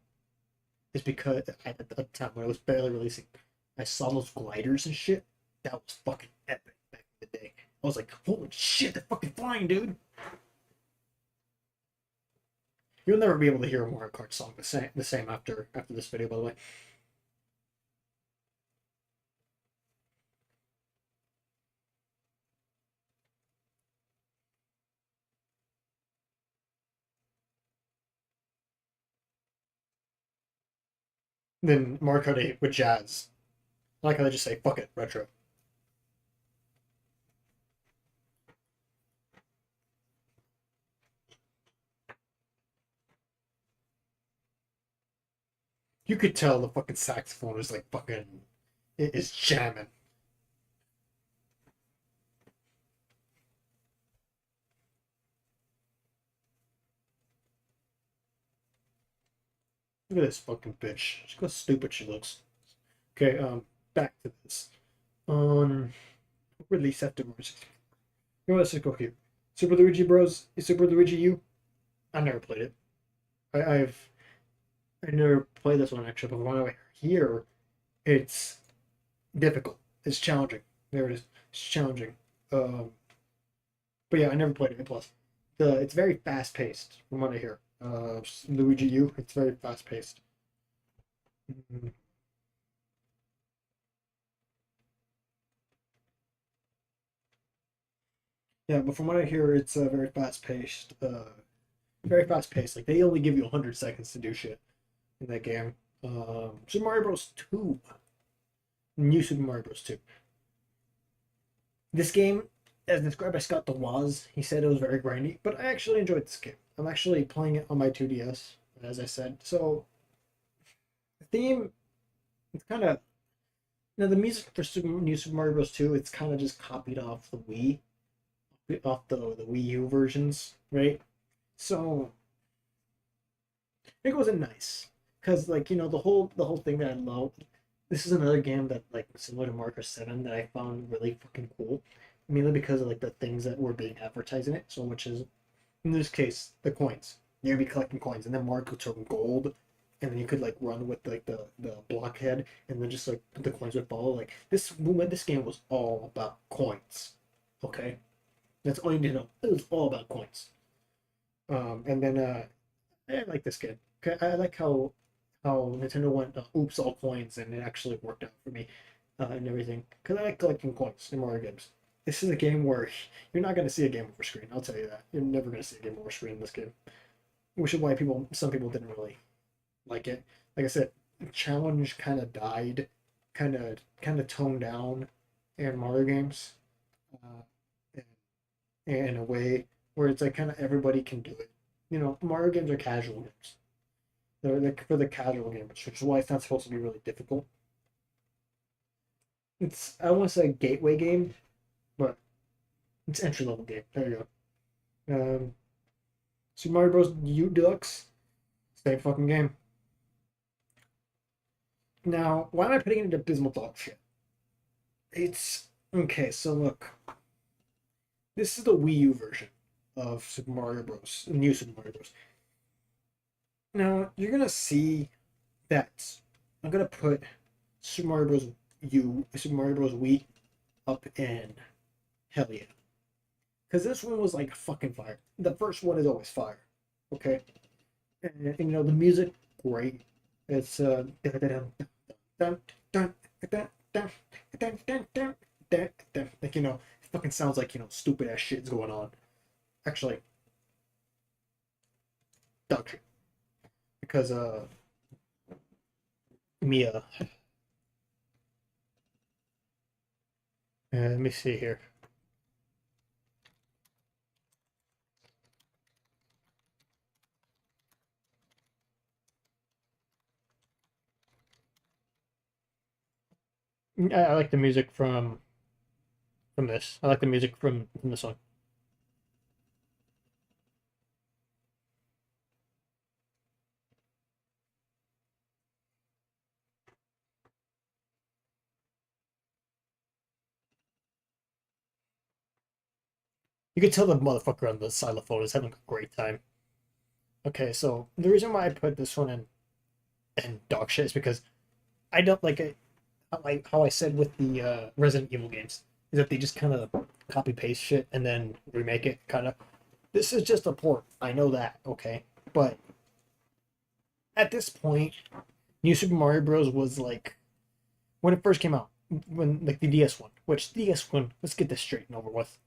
is because at the time when it was barely releasing, I saw those gliders and shit. That was fucking epic back in the day. I was like, holy shit, they're fucking flying, dude. You'll never be able to hear a Mario Kart song the same after this video, by the way. Then Mario Kart 8 with jazz. I like how they just say fuck it, retro. You could tell the fucking saxophone is like fucking it is jamming. Look at this fucking bitch. Look how stupid she looks. Okay, back to this. Um, release after March 64. You know what? Let's just go here. Super Luigi Bros. Super Luigi U. I never played it. I've I never played this one actually, but when I hear it's difficult. It's challenging. There it is. It's challenging. Um, but yeah, I never played it. Plus, it's very fast paced from what I hear. Luigi U. It's very fast paced. Mm-hmm. Yeah, but from what I hear, it's very fast paced. Very fast paced. Like they only give you 100 seconds to do shit in that game. Super Mario Bros. 2. New Super Mario Bros. 2. This game, as described by Scott DeWaz, he said it was very grindy, but I actually enjoyed this game. I'm actually playing it on my 2DS, as I said. So the theme, it's kind of now the music for New Super Mario Bros. 2, it's kind of just copied off the Wii, off the Wii U versions, right? So it wasn't nice because, like, the whole thing that I love this is another game that like similar to Marker 7 that I found really fucking cool. Mainly because of like the things that were being advertised in it. So which is in this case, the coins. You'd be collecting coins and then Mark would turn gold and then you could like run with like the blockhead and then just like the coins would follow. Like this game was all about coins. Okay? That's all you need to know. It was all about coins. And then I like this game. I like how Nintendo went oops all coins and it actually worked out for me and everything. Because I like collecting coins in Mario games. This is a game where you're not going to see a game over screen. I'll tell you that. You're never going to see a game over screen in this game, which is why some people didn't really like it. Like I said, challenge kind of died, kind of toned down in Mario games, uh, in a way where it's like kind of everybody can do it. You know, Mario games are casual games. They're like for the casual gamers, which is why it's not supposed to be really difficult. It's I want to say gateway game, but it's entry level game. There you go. Super Mario Bros. U Deluxe, same fucking game. Now, why am I putting it into abysmal dog shit? It's okay. So look, this is the Wii U version of Super Mario Bros. New Super Mario Bros. Now you're gonna see that I'm gonna put Super Mario Bros. Super Mario Bros. Wii up in hell yeah. Because this one was like fucking fire. The first one is always fire. Okay? And you know, the music, great. It's like, you know, it fucking sounds like, you know, stupid ass shit's going on. Actually, dog shit. Because, Mia, let me see here. I like the music from this. I like the music from this one. You can tell the motherfucker on the xylophone is having a great time. Okay, so the reason why I put this one in dog shit is because I don't like it. How I said with the Resident Evil games is that they just kind of copy paste shit and then remake it. Kind of. This is just a port. I know that. Okay, but at this point, New Super Mario Bros. Was like when it first came out, when like the DS one. Which DS one? Let's get this straight and over with.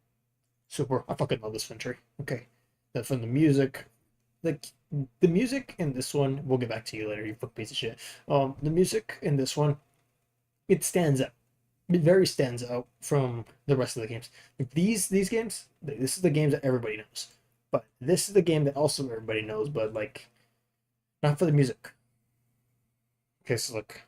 Super. I fucking love this country. Okay, that from the music, like the music in this one. We'll get back to you later. You fuck piece of shit. The music in this one, it stands out. It very stands out from the rest of the games. Like these games, this is the games that everybody knows. But this is the game that also everybody knows, but like not for the music. Okay, so look.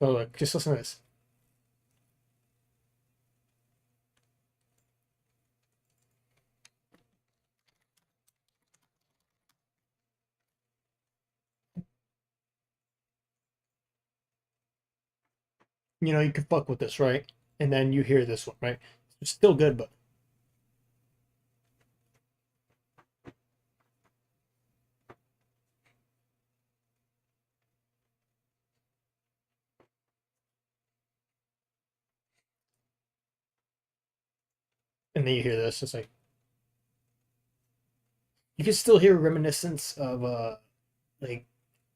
So look, just listen to this. You know, you can fuck with this, right? And then you hear this one, right? It's still good, but and then you hear this, it's you can still hear reminiscence of like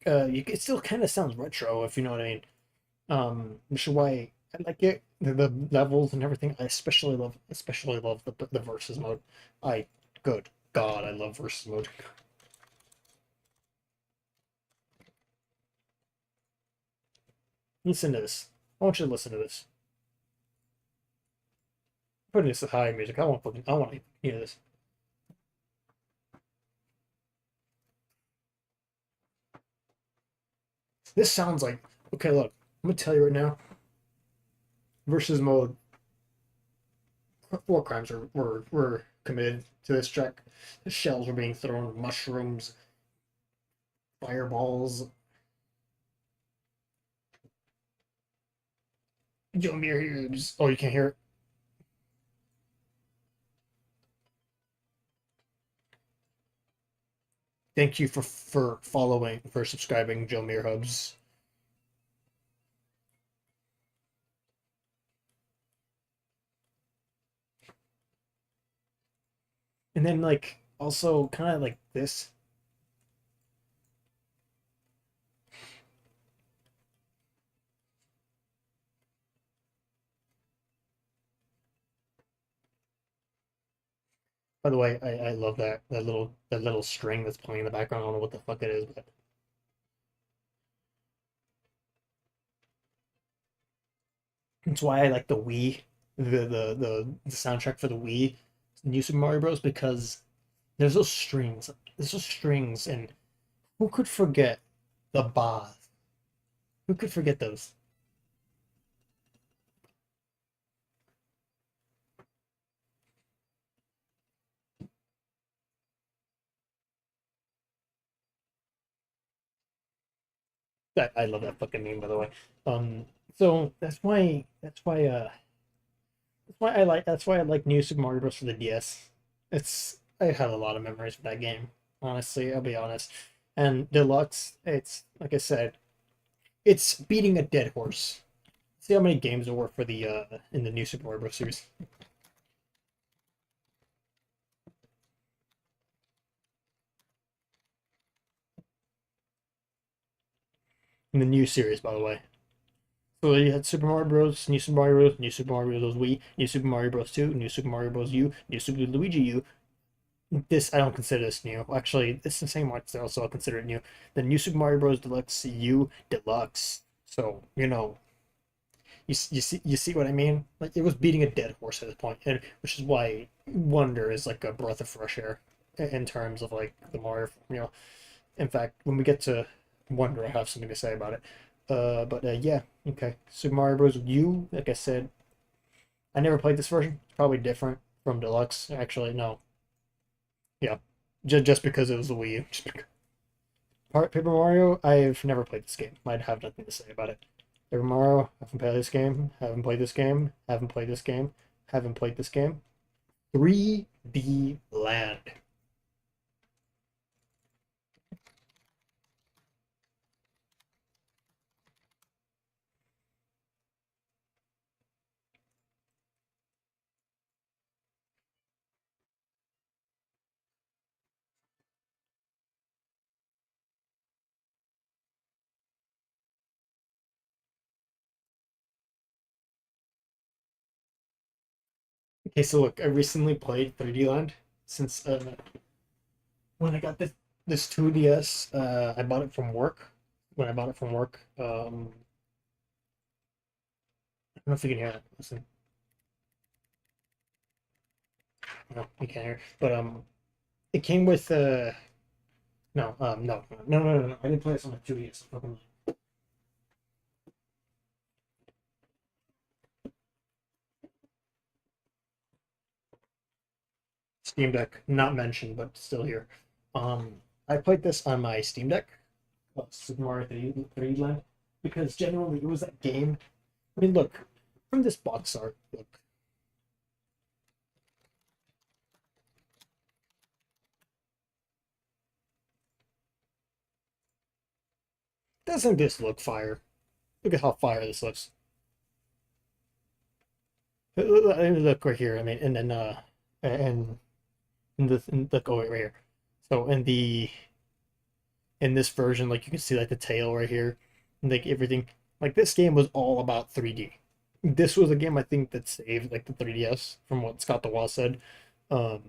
it still kind of sounds retro if you know what I mean. Which is why I like it. The levels and everything. I especially love the versus mode. I Good God, I love versus mode. Listen to this. I want you to listen to this. Putting this at high music. I want to hear this. This sounds like okay. Look, I'm gonna tell you right now. versus mode, war crimes were committed to this track. Shells were being thrown, mushrooms, fireballs. Jomir Hughes. Oh, you can't hear it. Thank you for following, for subscribing, Jomir Hubs. And then like also kind of like this. By the way, I love that little string that's playing in the background. I don't know what the fuck it is, but that's why I like the Wii, the soundtrack for the Wii, New Super Mario Bros. Because there's those strings. There's those strings, and who could forget the bath? Who could forget those? I love that fucking name, by the way. Um, so that's why I like New Super Mario Bros. For the DS. I have a lot of memories with that game. Honestly, I'll be honest. And Deluxe, it's like I said, it's beating a dead horse. See how many games there were for the in the New Super Mario Bros. Series. In the new series, by the way. So you had Super Mario Bros., New Super Mario Bros., New Super Mario Bros. Wii, New Super Mario Bros. 2, New Super Mario Bros. U, New Super Luigi U. This I don't consider this new. Actually, it's the same art style, so I'll consider it new. The New Super Mario Bros. Deluxe U Deluxe. So you see what I mean? Like it was beating a dead horse at this point, and which is why Wonder is like a breath of fresh air in terms of like the Mario. In fact, when we get to Wonder, I have something to say about it. But yeah, okay. Super Mario Bros. U, like I said, I never played this version. It's probably different from Deluxe. Actually, no. Yeah, just because it was the Wii U. Paper Mario, I've never played this game. I'd have nothing to say about it. Paper Mario, haven't played this game. Haven't played this game. Haven't played this game. Haven't played this game. 3D Land. Okay, so look, I recently played 3D Land since when I got this 2DS. I bought it from work. When I bought it from work, I don't know if you can hear it. Listen, no, you can't hear. But it came with no. I didn't play this on the 2DS. Steam Deck, not mentioned, but still here. I played this on my Steam Deck, Super Mario 3D Land, because generally it was that game. I mean, look, from this box art, look, doesn't this look fire? Look at how fire this looks. Look right here. I mean, and then and look, oh wait, right here. So in this version, like you can see like the tail right here, and, like everything. Like this game was all about 3D. This was a game I think that saved like the 3DS from what Scott the Wall said. Um,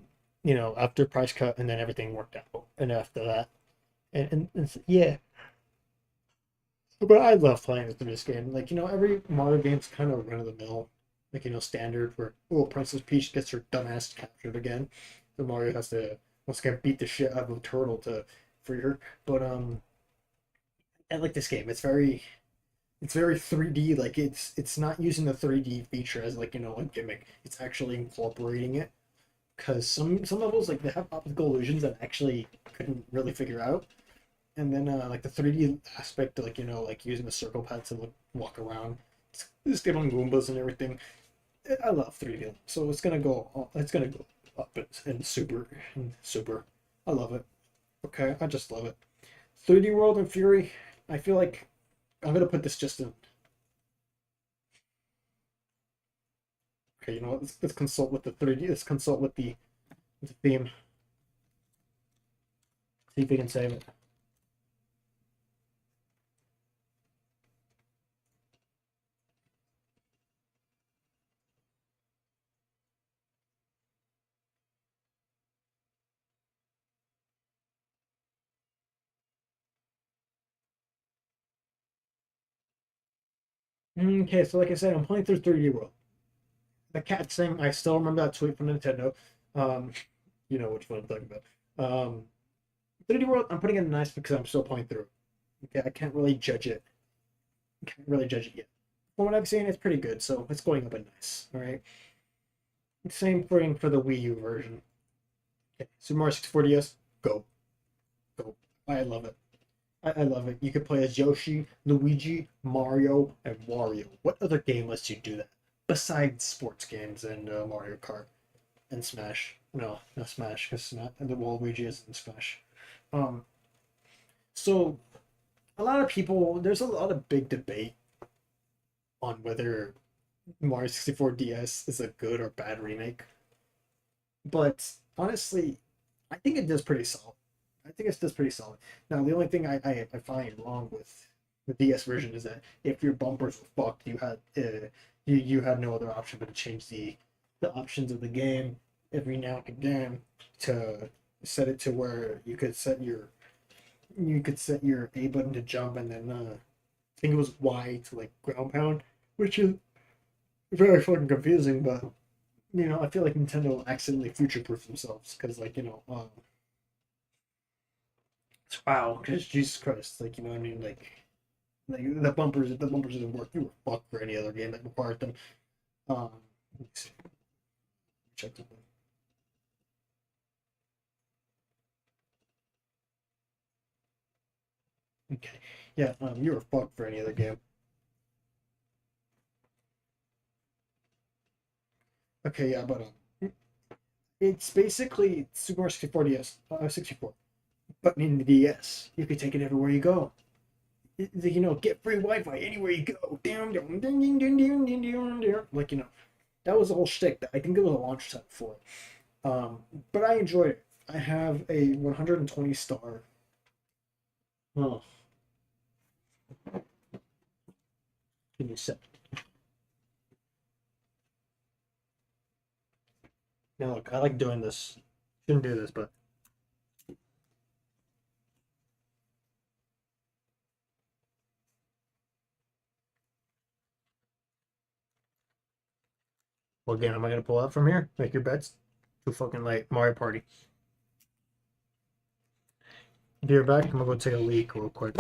after price cut and then everything worked out. And after that, yeah, but I love playing through this game. Like every Mario game's kind of run of the mill, like standard where Princess Peach gets her dumbass captured again, so Mario has to once again beat the shit out of a turtle to free her. But I like this game. It's very It's very 3D. Like it's not using the 3D feature as like a gimmick. It's actually incorporating it because some levels like they have optical illusions that I actually couldn't really figure out. And then like the 3D aspect, like like using the circle pad to walk around, scaling Goombas and everything. I love 3D, so it's gonna go. It's gonna go up and super and super. I love it. Okay, I just love it. 3D World and Fury. I feel like I'm gonna put this just in. Okay, you know what? Let's consult with the 3D. Let's consult with the theme. See if we can save it. Okay, so like I said, I'm playing through 3D World. The cat thing, I still remember that tweet from Nintendo. Um, you know which one I'm talking about. 3D World, I'm putting it in nice because I'm still playing through. Okay, I can't really judge it. I can't really judge it yet. From what I've seen, it's pretty good, so it's going up in nice. All right. Same thing for the Wii U version. Okay. Super Mario 64 DS, go, go. I love it. I love it. You could play as Yoshi, Luigi, Mario, and Wario. What other game lets you do that? Besides sports games and Mario Kart and Smash. No, no Smash, because the Waluigi is in Smash. Um, so a lot of people, there's a lot of big debate on whether Mario 64 DS is a good or bad remake. But honestly, I think it does pretty solid. I think it does pretty solid. Now, the only thing I find wrong with the DS version is that if your bumpers were fucked, you had no other option but to change the options of the game every now and again to set it to where you could set your A button to jump and then I think it was Y to like ground pound, which is very fucking confusing. But I feel like Nintendo accidentally future-proof themselves because wow, because Jesus Christ, like what I mean, like the bumpers didn't work. You were fucked for any other game that required them. Um, let me see. Check something. Okay, yeah, you were fucked for any other game. Okay, yeah, but it's basically Super Mario 64 DS, 64, but in the DS, you can take it everywhere you go. Get free Wi-Fi anywhere you go. Down, down, ding, ding, ding, ding, ding, ding, ding. That was the whole shtick. I think there was a launch set for it. But I enjoyed it. I have a 120 star. Oh, give me a sec. Now look, I like doing this. Shouldn't do this, but what game am I gonna pull out from here? Make your bets. Too fucking late. Mario Party. Be right back. I'm gonna go take a leak real quick.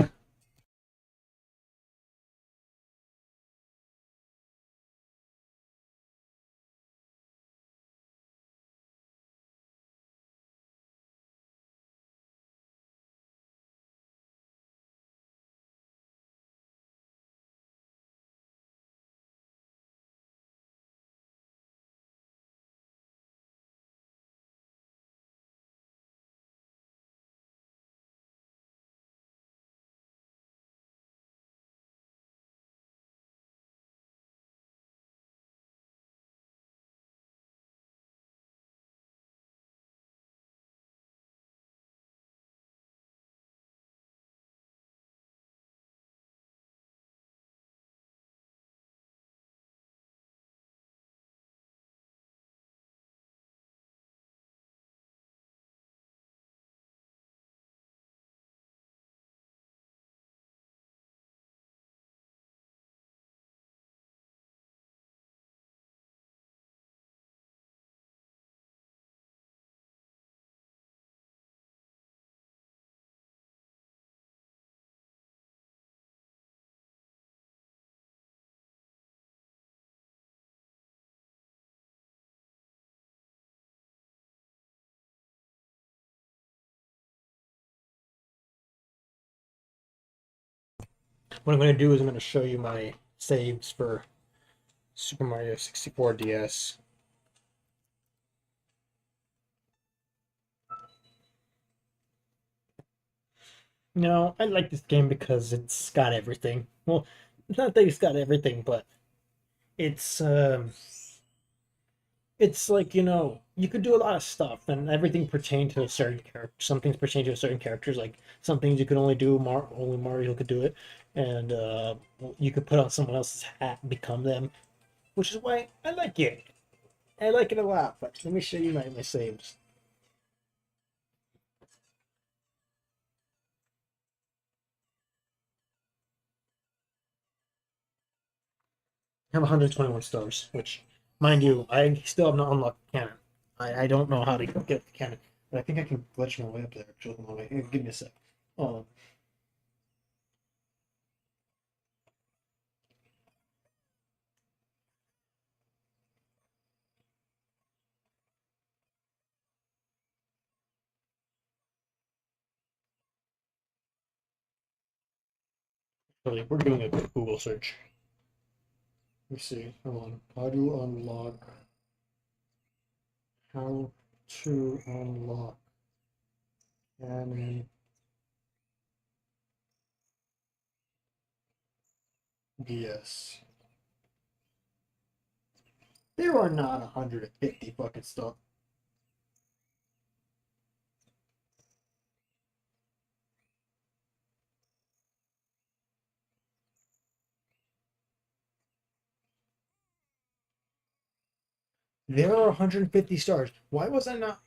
What I'm going to do is I'm going to show you my saves for Super Mario 64 DS. No, I like this game because it's got everything. Well, it's not that it's got everything, but it's it's like, you could do a lot of stuff, and everything pertained to a certain character. Some things pertain to a certain characters, like some things you could only do, only Mario could do it, and you could put on someone else's hat and become them, which is why I like it. I like it a lot. But let me show you my saves. I have 121 stars, which, mind you, I still have not unlocked the cannon. I don't know how to get the cannon, but I think I can glitch my way up there. Actually, hold on, wait, give me a sec. Oh, really, we're doing a quick Google search. Let me see. Hold on. How to unlock cannon DS. There are not 150 fucking stuff. There are 150 stars. Why was I not?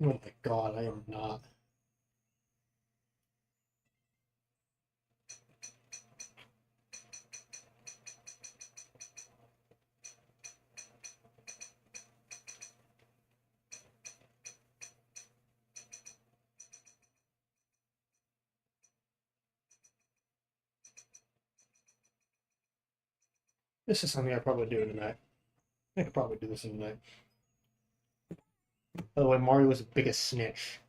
Oh my god, I am not. This is something I probably do tonight. I could probably do this tonight. By the way, Mario was the biggest snitch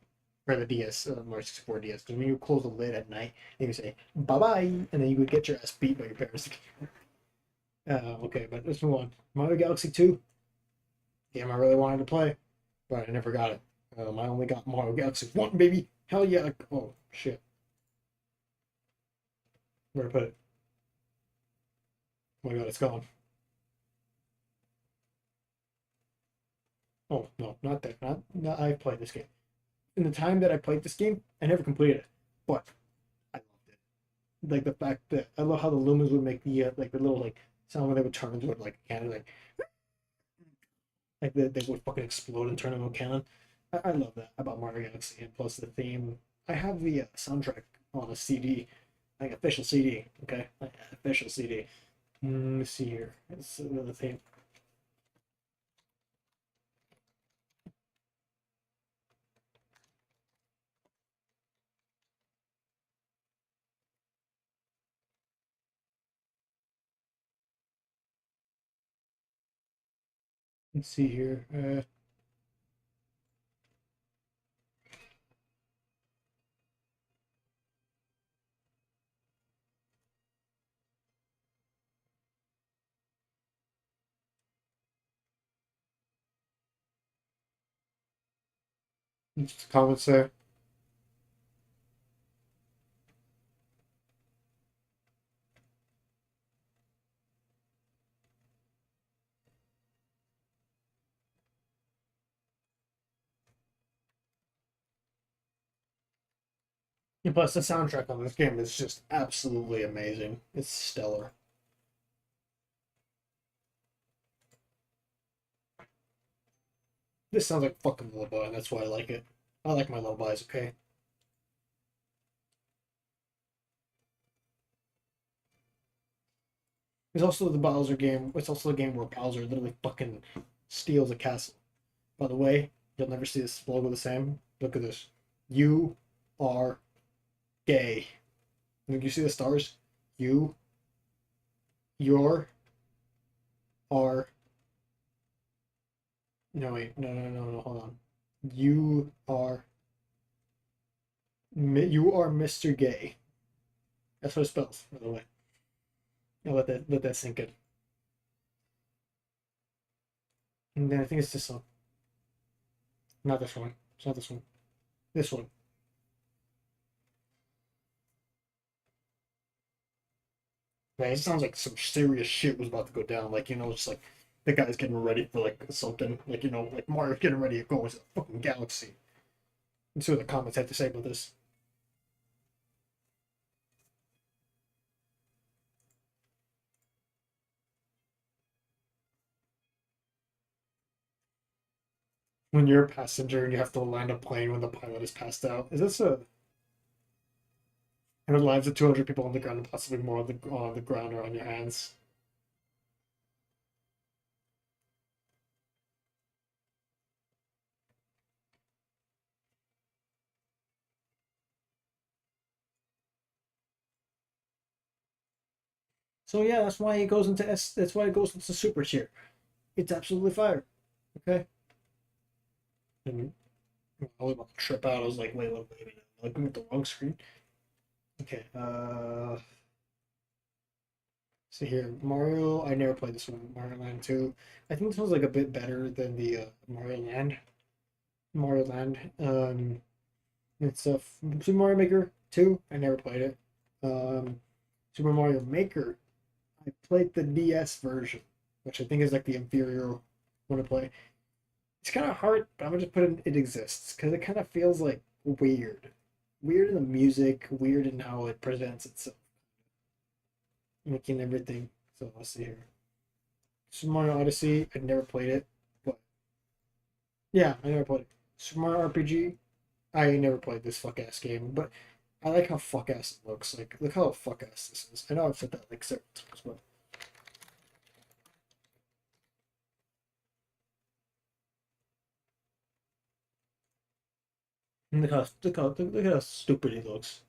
for the DS, Mario 64 DS. Because when you close the lid at night, you say bye bye, and then you would get your ass beat by your parents. Okay, but let's move on. Mario Galaxy 2, game I really wanted to play, but I never got it. I only got Mario Galaxy 1, baby. Hell yeah. Oh, shit. Where to put it? Oh my god, it's gone. Oh, no, not that. Not I played this game. In the time that I played this game, I never completed it, but I loved it. Like the fact that I love how the Lumens would make the like the little like sound when they would turn into like a cannon, like they would fucking explode and turn into a cannon. I love that about Mario Galaxy, and plus the theme. I have the soundtrack on a CD, like official CD. Okay, like, official CD. Let me see here. It's the theme. Let's see here. What's the comment say? And plus, the soundtrack on this game is just absolutely amazing. It's stellar. This sounds like fucking lullaby, and that's why I like it. I like my lullabies, okay? It's also the Bowser game. It's also the game where Bowser literally fucking steals a castle. By the way, you'll never see this logo the same. Look at this. You are gay. Look, you see the stars? You, your, are. No, wait. No, hold on. You are You are Mr. Gay. That's what it spells, by the way. I'll let that sink in. And then I think it's this one. Not this one. It's not this one. This one. Man, it sounds like some serious shit was about to go down. Like, it's like the guy's getting ready for like something. Like, like Mario's getting ready to go into the fucking galaxy. Let's see what the comments have to say about this. When you're a passenger and you have to land a plane when the pilot is passed out. Is this a 100 lives of 200 people on the ground and possibly more on the ground or on your hands? So yeah, that's why it goes into S. That's why it goes into super tier. It's absolutely fire. Okay. And I was about to trip out. I was like, wait, I'm looking at the wrong screen. Okay. See here, Mario. I never played this one. Mario Land 2. I think this one's like a bit better than the Mario Land. Mario Land. It's Super Mario Maker 2. I never played it. Super Mario Maker. I played the DS version, which I think is like the inferior one to play. It's kind of hard, but I'm gonna just put in it exists because it kind of feels like weird. Weird in the music, weird in how it presents itself, making everything. So let's see here. Super Mario Odyssey, I never played it, but yeah, I never played it. Super Mario RPG, I never played this fuck ass game, but I like how fuck ass it looks. Like, look how fuck ass this is. I know I've said that like several times, but look how stupid he looks.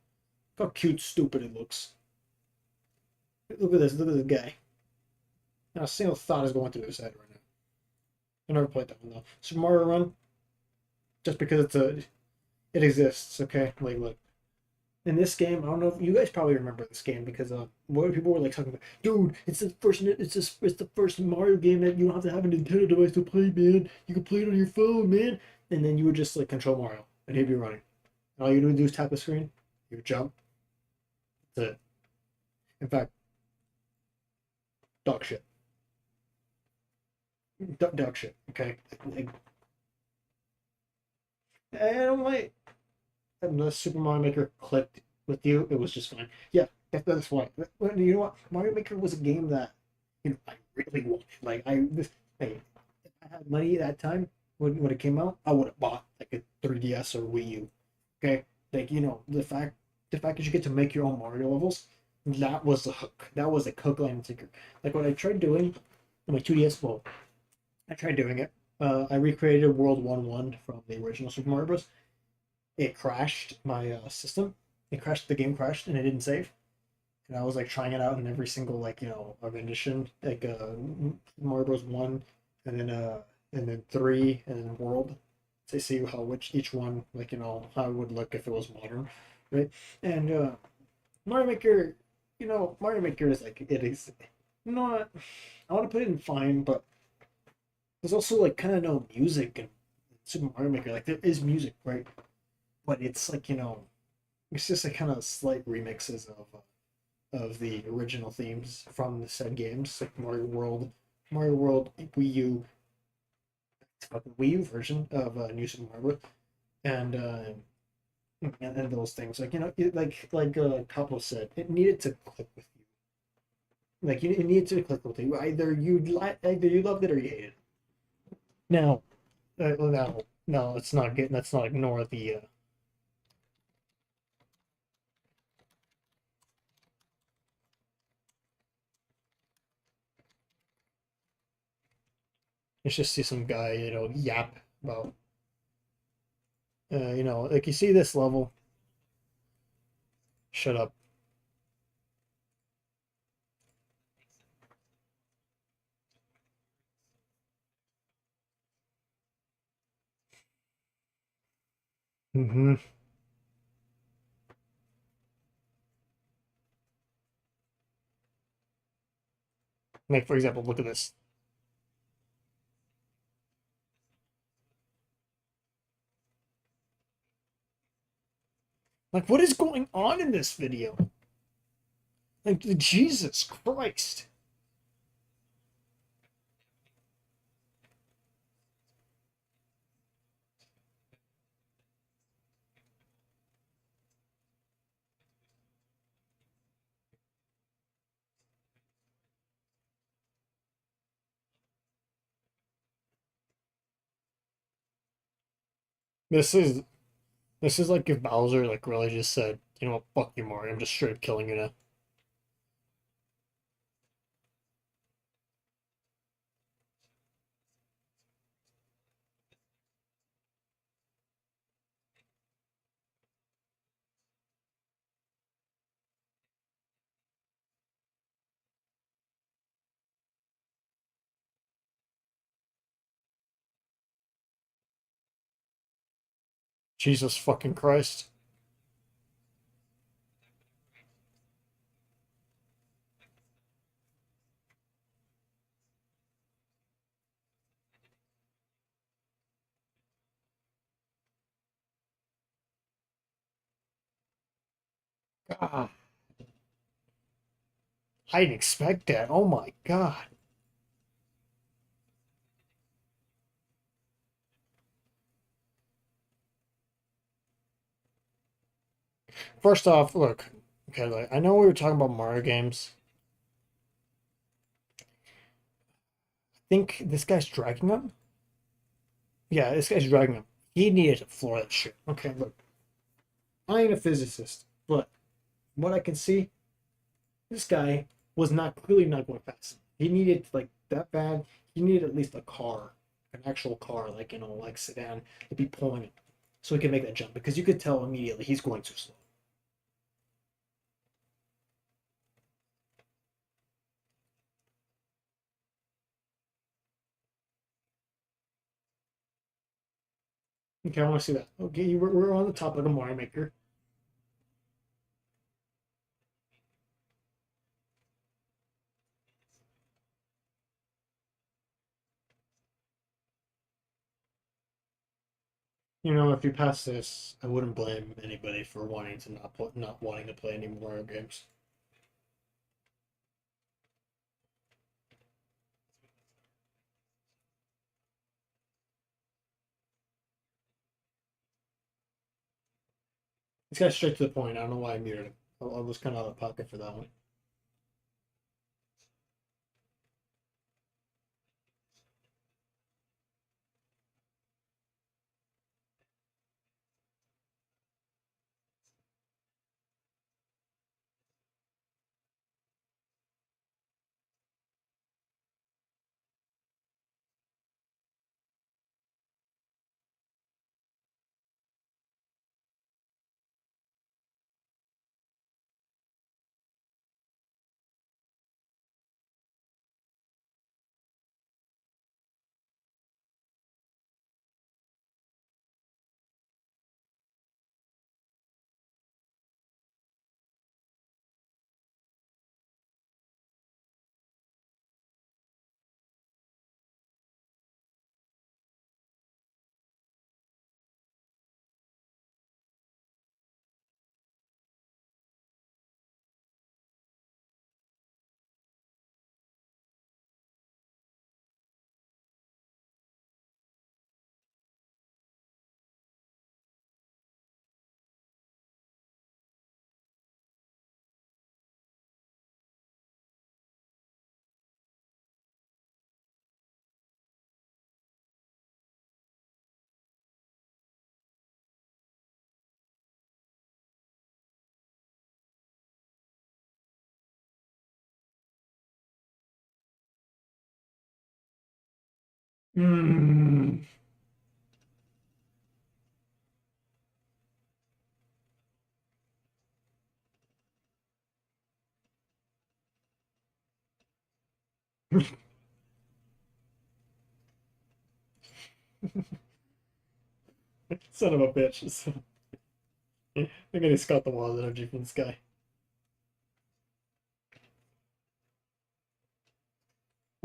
Look how cute, stupid he looks. Look at this. Look at this guy. Not a single thought is going through his head right now. I never played that one though. Super Mario Run, just because it exists. Okay, like look. In this game, I don't know if you guys probably remember this game because what people were like talking about, dude, it's the first Mario game that you don't have to have a Nintendo device to play, man. You can play it on your phone, man. And then you would just like control Mario and he'd be running. And all you do is tap the screen, you jump. That's it. In fact, dog shit. Dog shit. Okay. Like, I don't like unless Super Mario Maker clicked with you, it was just fine. Yeah, that's why. You know what? Mario Maker was a game that I really wanted. Like hey, if I had money at that time when it came out, I would have bought like a 3DS or Wii U. Okay, like the fact that you get to make your own Mario levels, that was the hook. That was a hook, line, and sinker. Like what I tried doing on my 2DS, well, I tried doing it. I recreated World 1-1 from the original Super Mario Bros. It crashed my system. It crashed. The game crashed and it didn't save. And I was like trying it out in every single like rendition, like Mario Bros. One, and then three, and then World, to see how which each one like how it would look if it was modern, right? And Mario Maker, Mario Maker is like it is not. I want to put it in fine, but there's also like kind of no music in Super Mario Maker. Like there is music, right? But it's like it's just a kind of slight remixes of the original themes from the said games, like Mario World Wii U, fucking Wii U version of New Super Mario, and and those things. Like like Capo said, it needed to click with you. Like it needed to click with you. Either you loved it or you hated it. Now, no, it's not getting. Let's not ignore the. Let's just see some guy, yap about like you see this level. Shut up. Mm-hmm. Like, for example, look at this. Like, what is going on in this video? Like, Jesus Christ. This is this is like if Bowser like really just said, you know what, fuck you, Mario, I'm just straight up killing you now. Jesus fucking Christ. God, I didn't expect that. Oh my God. First off, look, okay, like, I know we were talking about Mario games. I think this guy's dragging him. Yeah, this guy's dragging him. He needed to floor that shit. Okay, look, I ain't a physicist, but from what I can see, this guy was not clearly not going fast. He needed like that bad. He needed at least a car, an actual car, like like sedan, to be pulling it, so he can make that jump. Because you could tell immediately he's going too slow. Okay, I want to see that. Okay, we're on the topic of Mario Maker. If you pass this, I wouldn't blame anybody for wanting to not wanting to play any Mario games. This guy's straight to the point. I don't know why I muted him. I was kind of out of pocket for that one. Mm. Son of a bitch. They're getting Scott the Wild energy from this guy.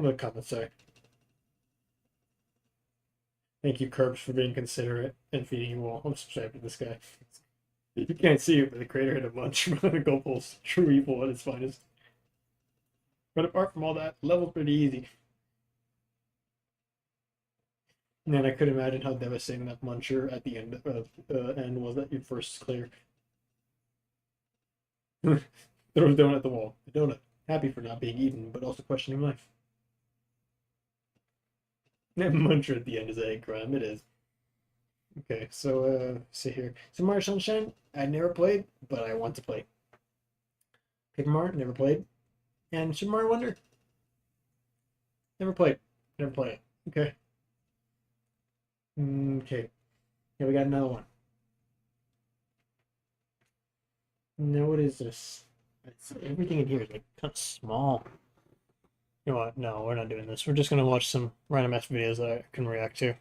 What the comments say? Thank you, Curbs, for being considerate and feeding you all. I'm subscribed to this guy. You can't see it, but the creator hit a bunch of the Goalpost. True evil at its finest. But apart from all that, level's pretty easy. Man, I could imagine how devastating that muncher at the end of end was that you first clear. Throw a donut at the wall. A donut. Happy for not being eaten, but also questioning life. That muncher at the end is a hate crime. It is. Okay, so see here. Super Mario Sunshine, I never played, but I want to play. Paper Mario, never played. And Super Mario Wonder, never played. Never played. Okay. Okay. Yeah, we got another one. Now what is this? Everything in here is like kind of small. You know what? No, we're not doing this. We're just gonna watch some random ass videos that I can react to.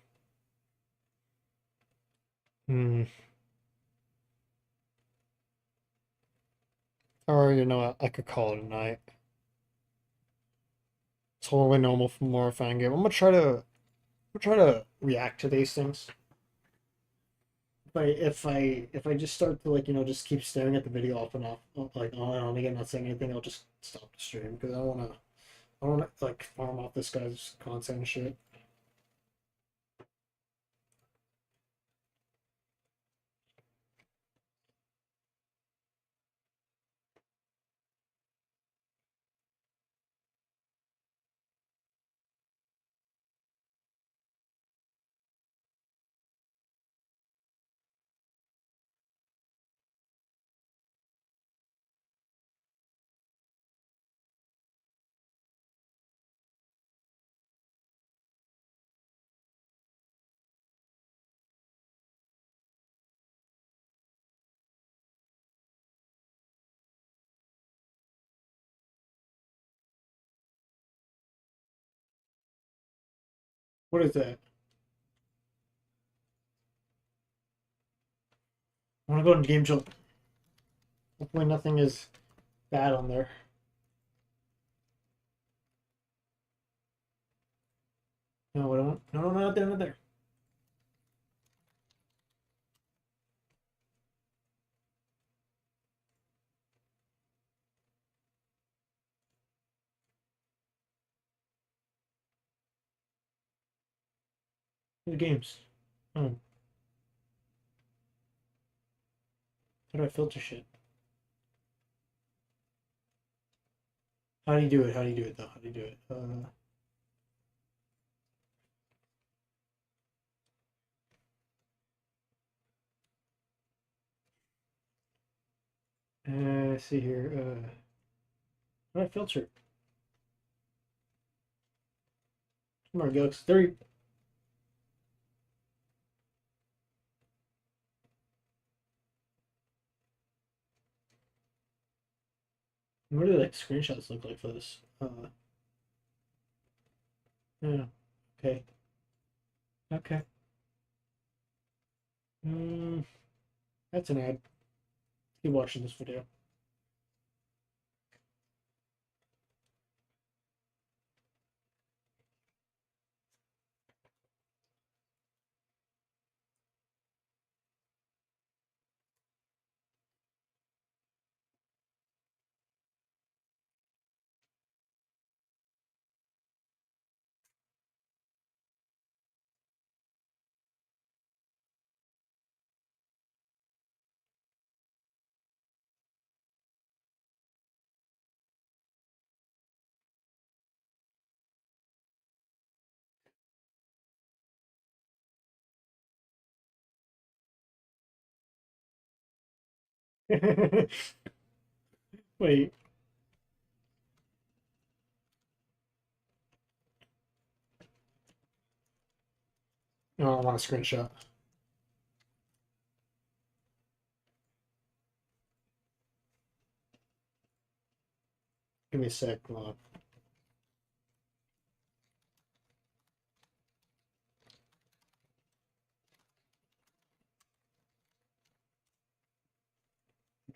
Hmm. Or you know what? I could call it a night. Totally normal for more fan game. I'm gonna try to react to these things. If I just start to like just keep staring at the video off and off like on and on again, not saying anything, I'll just stop the stream because I wanna like farm off this guy's content and shit. What is that? I wanna go into game chill. Hopefully nothing is bad on there. No, I don't. No, no, not there, not there. The games. Oh, how do I filter shit? How do you do it? How do you do it though? How do you do it? See here. How do I filter? Come on, Galaxy 3. What do like screenshots look like for this? Yeah. Okay. Okay. Mm, that's an ad. Keep watching this video. Wait. No, I want a screenshot. Give me a sec. Hold on.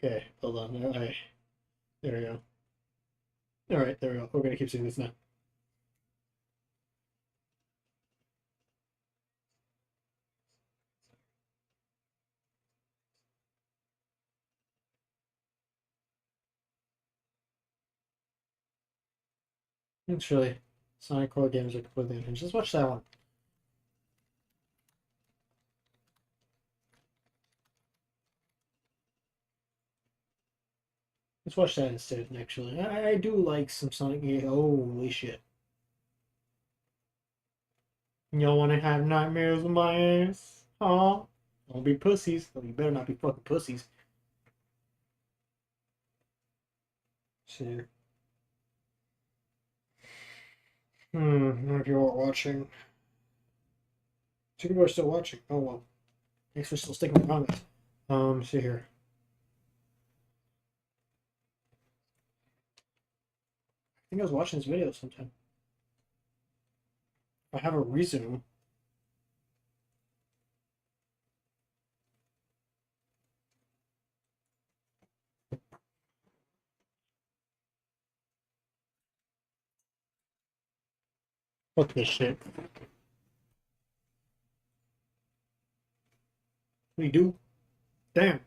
Okay, hold on. There we go. All right, there we go. We're gonna keep seeing this now. Actually, Sonic core games are completely unhinged. Let's watch that one. Let's watch that instead, actually. I do like some Sonic games. Holy shit. Y'all wanna have nightmares with my ass? Huh? Don't be pussies. Oh, you better not be fucking pussies. See. If you are watching. Two people are still watching. Oh well. Thanks for still sticking around us. See here. I think I was watching this video sometime. I have a reason. Fuck this shit. We do. Damn.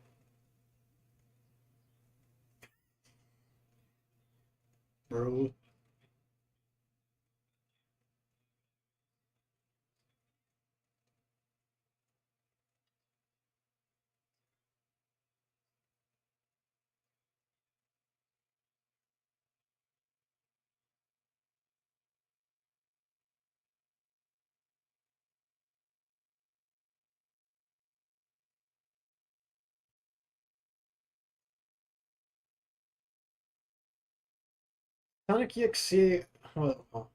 Bro. Sonic EXE. Well,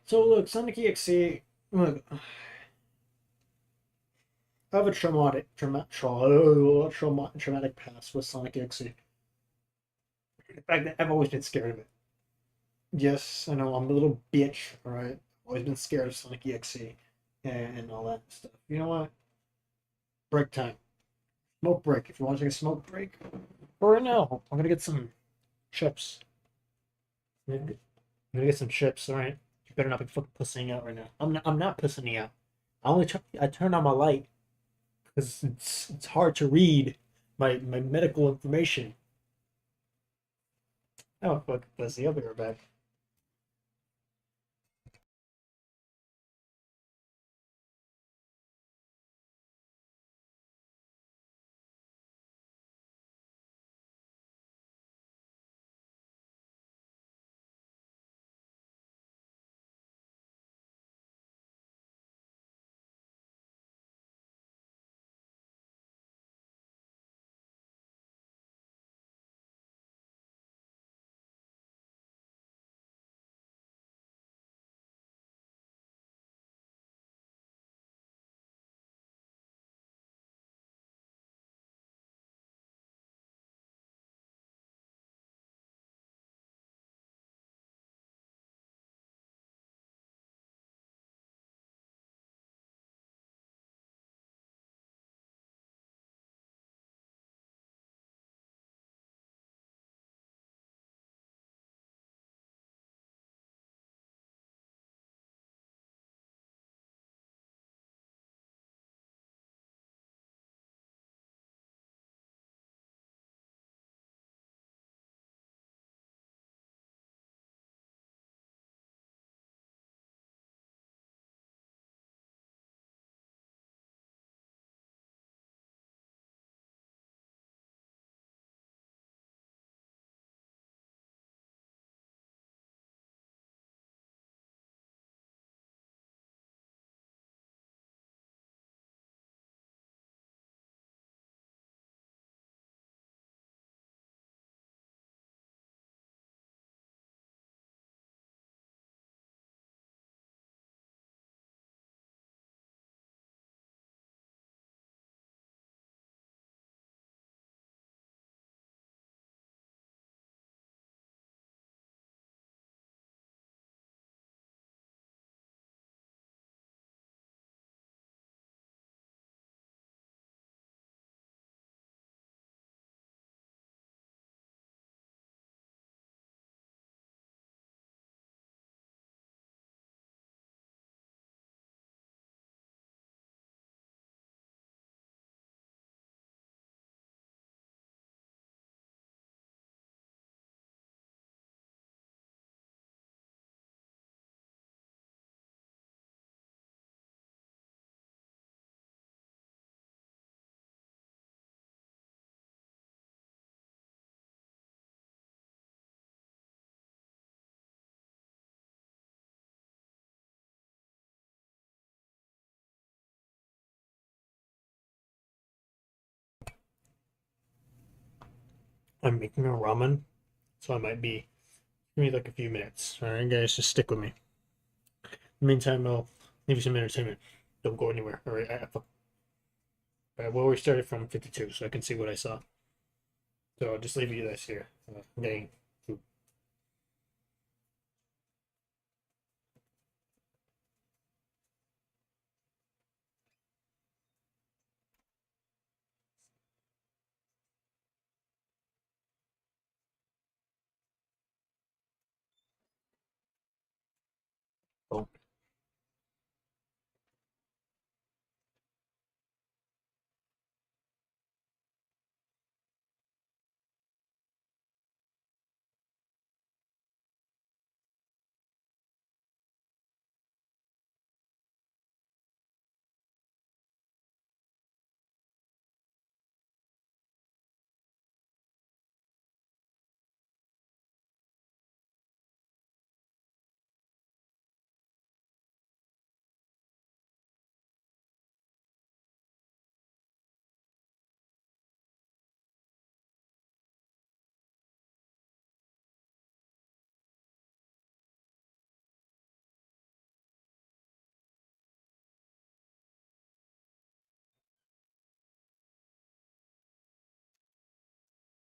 so look, Sonic EXE. Look, I have a traumatic past with Sonic EXE. In fact, I've always been scared of it. Yes, I know I'm a little bitch. All right, always been scared of Sonic EXE and all that stuff. You know what? Break time. Smoke break. If you want to take a smoke break, or right now, I'm gonna get some chips. I'm gonna get some chips. All right. You better not be fucking pussying out right now. I'm not pussying out. I turned on my light because it's hard to read my medical information. Oh fuck, pussy. I'll be right back. I'm making a ramen, so I might be. Give me like a few minutes. All right, guys, just stick with me. In the meantime, I'll leave you some entertainment. Don't go anywhere. All right, well, we started from 52, so I can see what I saw. So I'll just leave you guys here. Getting food. Oh.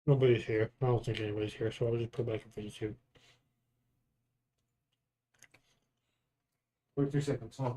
Nobody's here. I don't think anybody's here, so I'll just put back in 52. 42 seconds. Huh?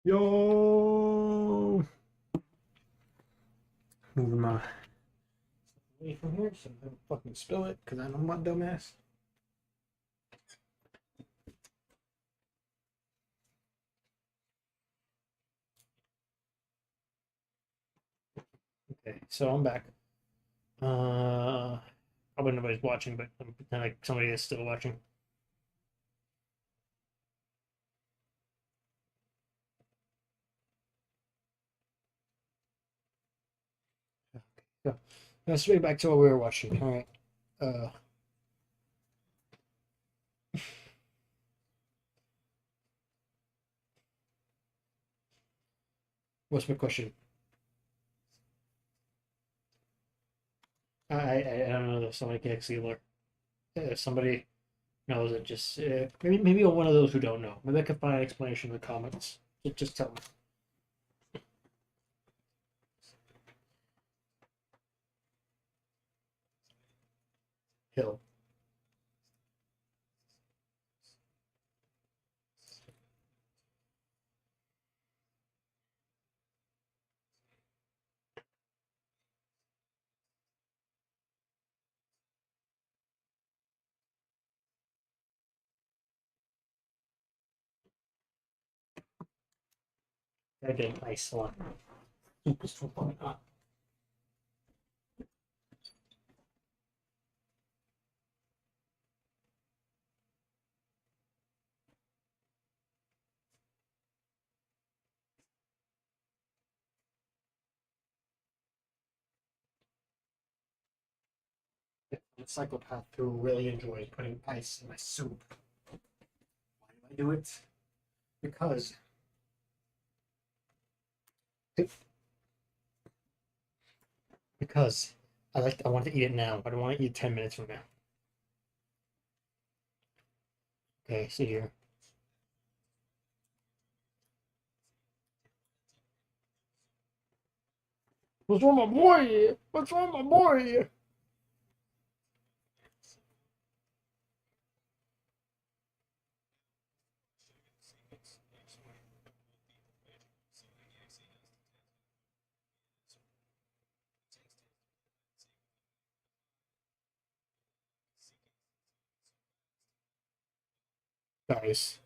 Yo! Moving my away from here so I don't fucking spill it because I know my dumbass. Okay, so I'm back. Probably nobody's watching, but I'm pretend like somebody is still watching. Okay, so let's get back to what we were watching. All right. Uh, what's my question? I don't know if somebody can actually look. If somebody knows it, just maybe one of those who don't know. Maybe I can find an explanation in the comments. Just tell me. Hill. I did a nice one. Super fucking hot. The psychopath who really enjoys putting ice in my soup. Why do I do it? Because because I want to eat it now. I don't want to eat 10 minutes from now. Okay, sit here. What's wrong, my boy? What's wrong, my boy? Guys,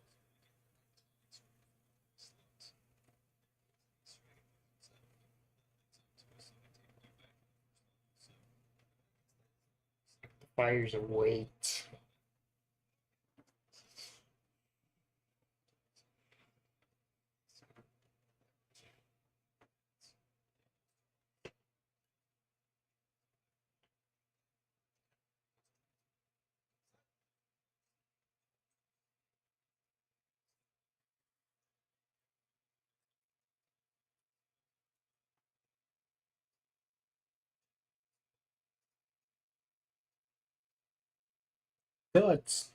the fire's await. Guts.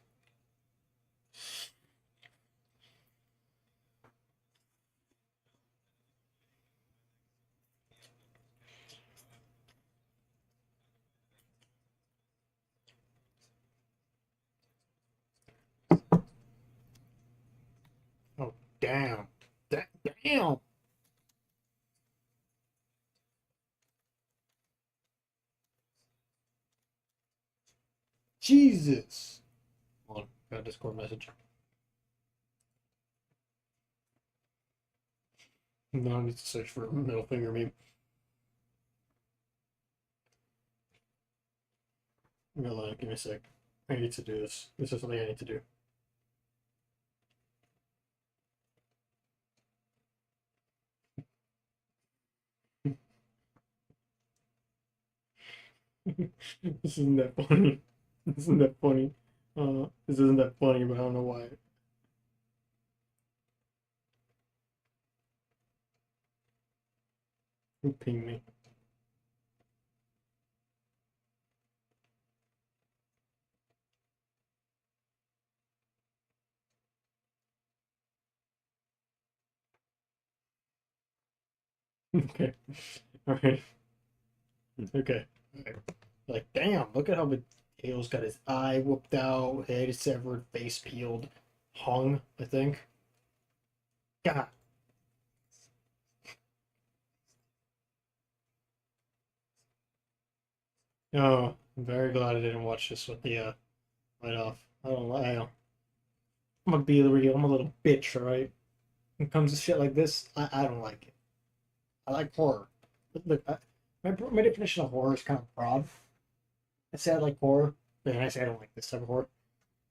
Oh, damn. Damn. Jesus. Hold on, got a Discord message. Now I need to search for a middle finger meme. No, give me a sec. I need to do this. This is something I need to do. This isn't that funny. This isn't that funny. This isn't that funny, but I don't know why. Who pinged me? Okay. All right. Okay. All right. Like, damn, look at how Hale's got his eye whooped out, head severed, face peeled. Hung, I think. God. Oh, I'm very glad I didn't watch this with the light off. I'm gonna be real. I'm a little bitch, all right? When it comes to shit like this, I don't like it. I like horror. Look, my definition of horror is kind of broad. I say I like horror, but then I say I don't like this type of horror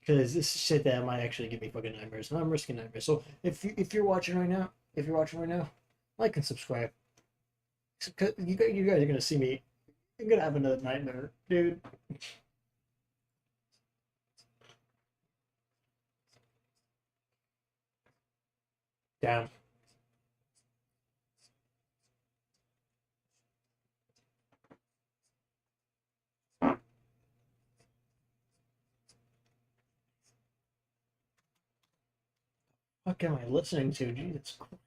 because this is shit that might actually give me fucking nightmares, and I'm risking nightmares. So if you're watching right now, like and subscribe. 'Cause you guys are gonna see me. I'm gonna have another nightmare, dude. Damn. What am I listening to? Jesus Christ.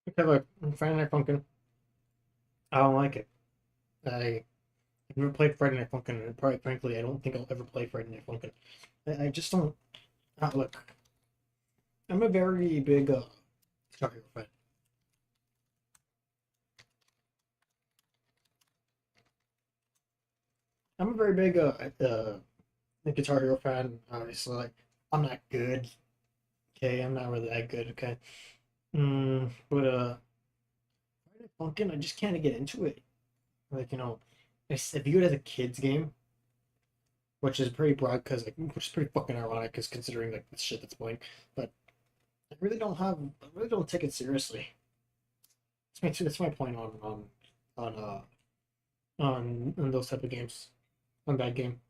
Okay, look, Friday Night Funkin'. I don't like it. I've never played Friday Night Funkin', and probably, frankly, I don't think I'll ever play Friday Night Funkin'. I just don't. Look, I'm a very big Guitar Hero fan. I'm a very big Guitar Hero fan. Obviously, like I'm not good. Okay, I'm not really that good. Okay, but Friday Night Funkin', I just can't get into it. Like I view it as a kids game, which is pretty broad because which is pretty fucking ironic because considering like the shit that's playing. But I really don't take it seriously. That's my point on on those type of games. On that game.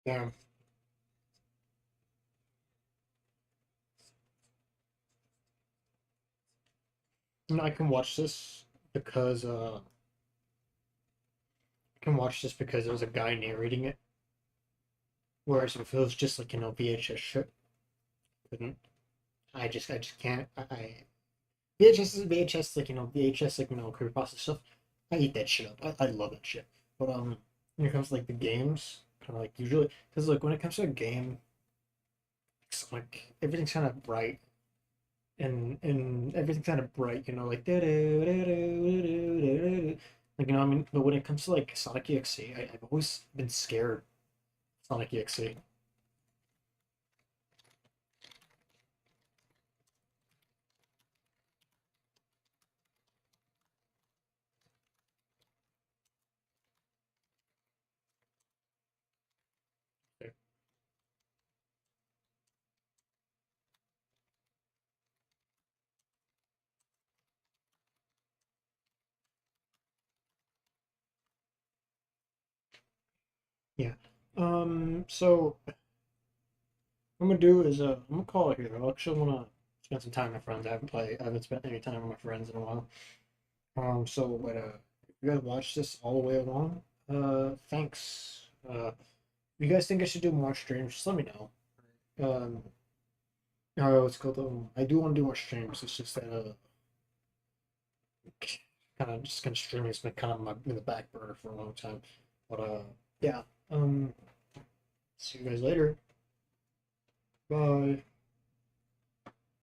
Yeah. I can watch this because I can watch this because there's a guy narrating it. Whereas if it was just like VHS shit, couldn't. I just can't. VHS is VHS like VHS like creepypasta stuff. I eat that shit up. I love that shit. But when it comes to like the games, kind of like usually because like when it comes to a game, it's like everything's kind of bright and everything's kind of bright, like like I mean, but when it comes to like Sonic EXE, I've always been scared. Sonic EXE. Yeah. So what I'm gonna do is I'm gonna call it here. I actually wanna spend some time with my friends. I haven't spent any time with my friends in a while. If you guys watch this all the way along, thanks. If you guys think I should do more streams, just let me know. Um, what's it called? I do want to do more streams. It's just that kind of streaming has been kind of in the back burner for a long time. But yeah. See you guys later. Bye.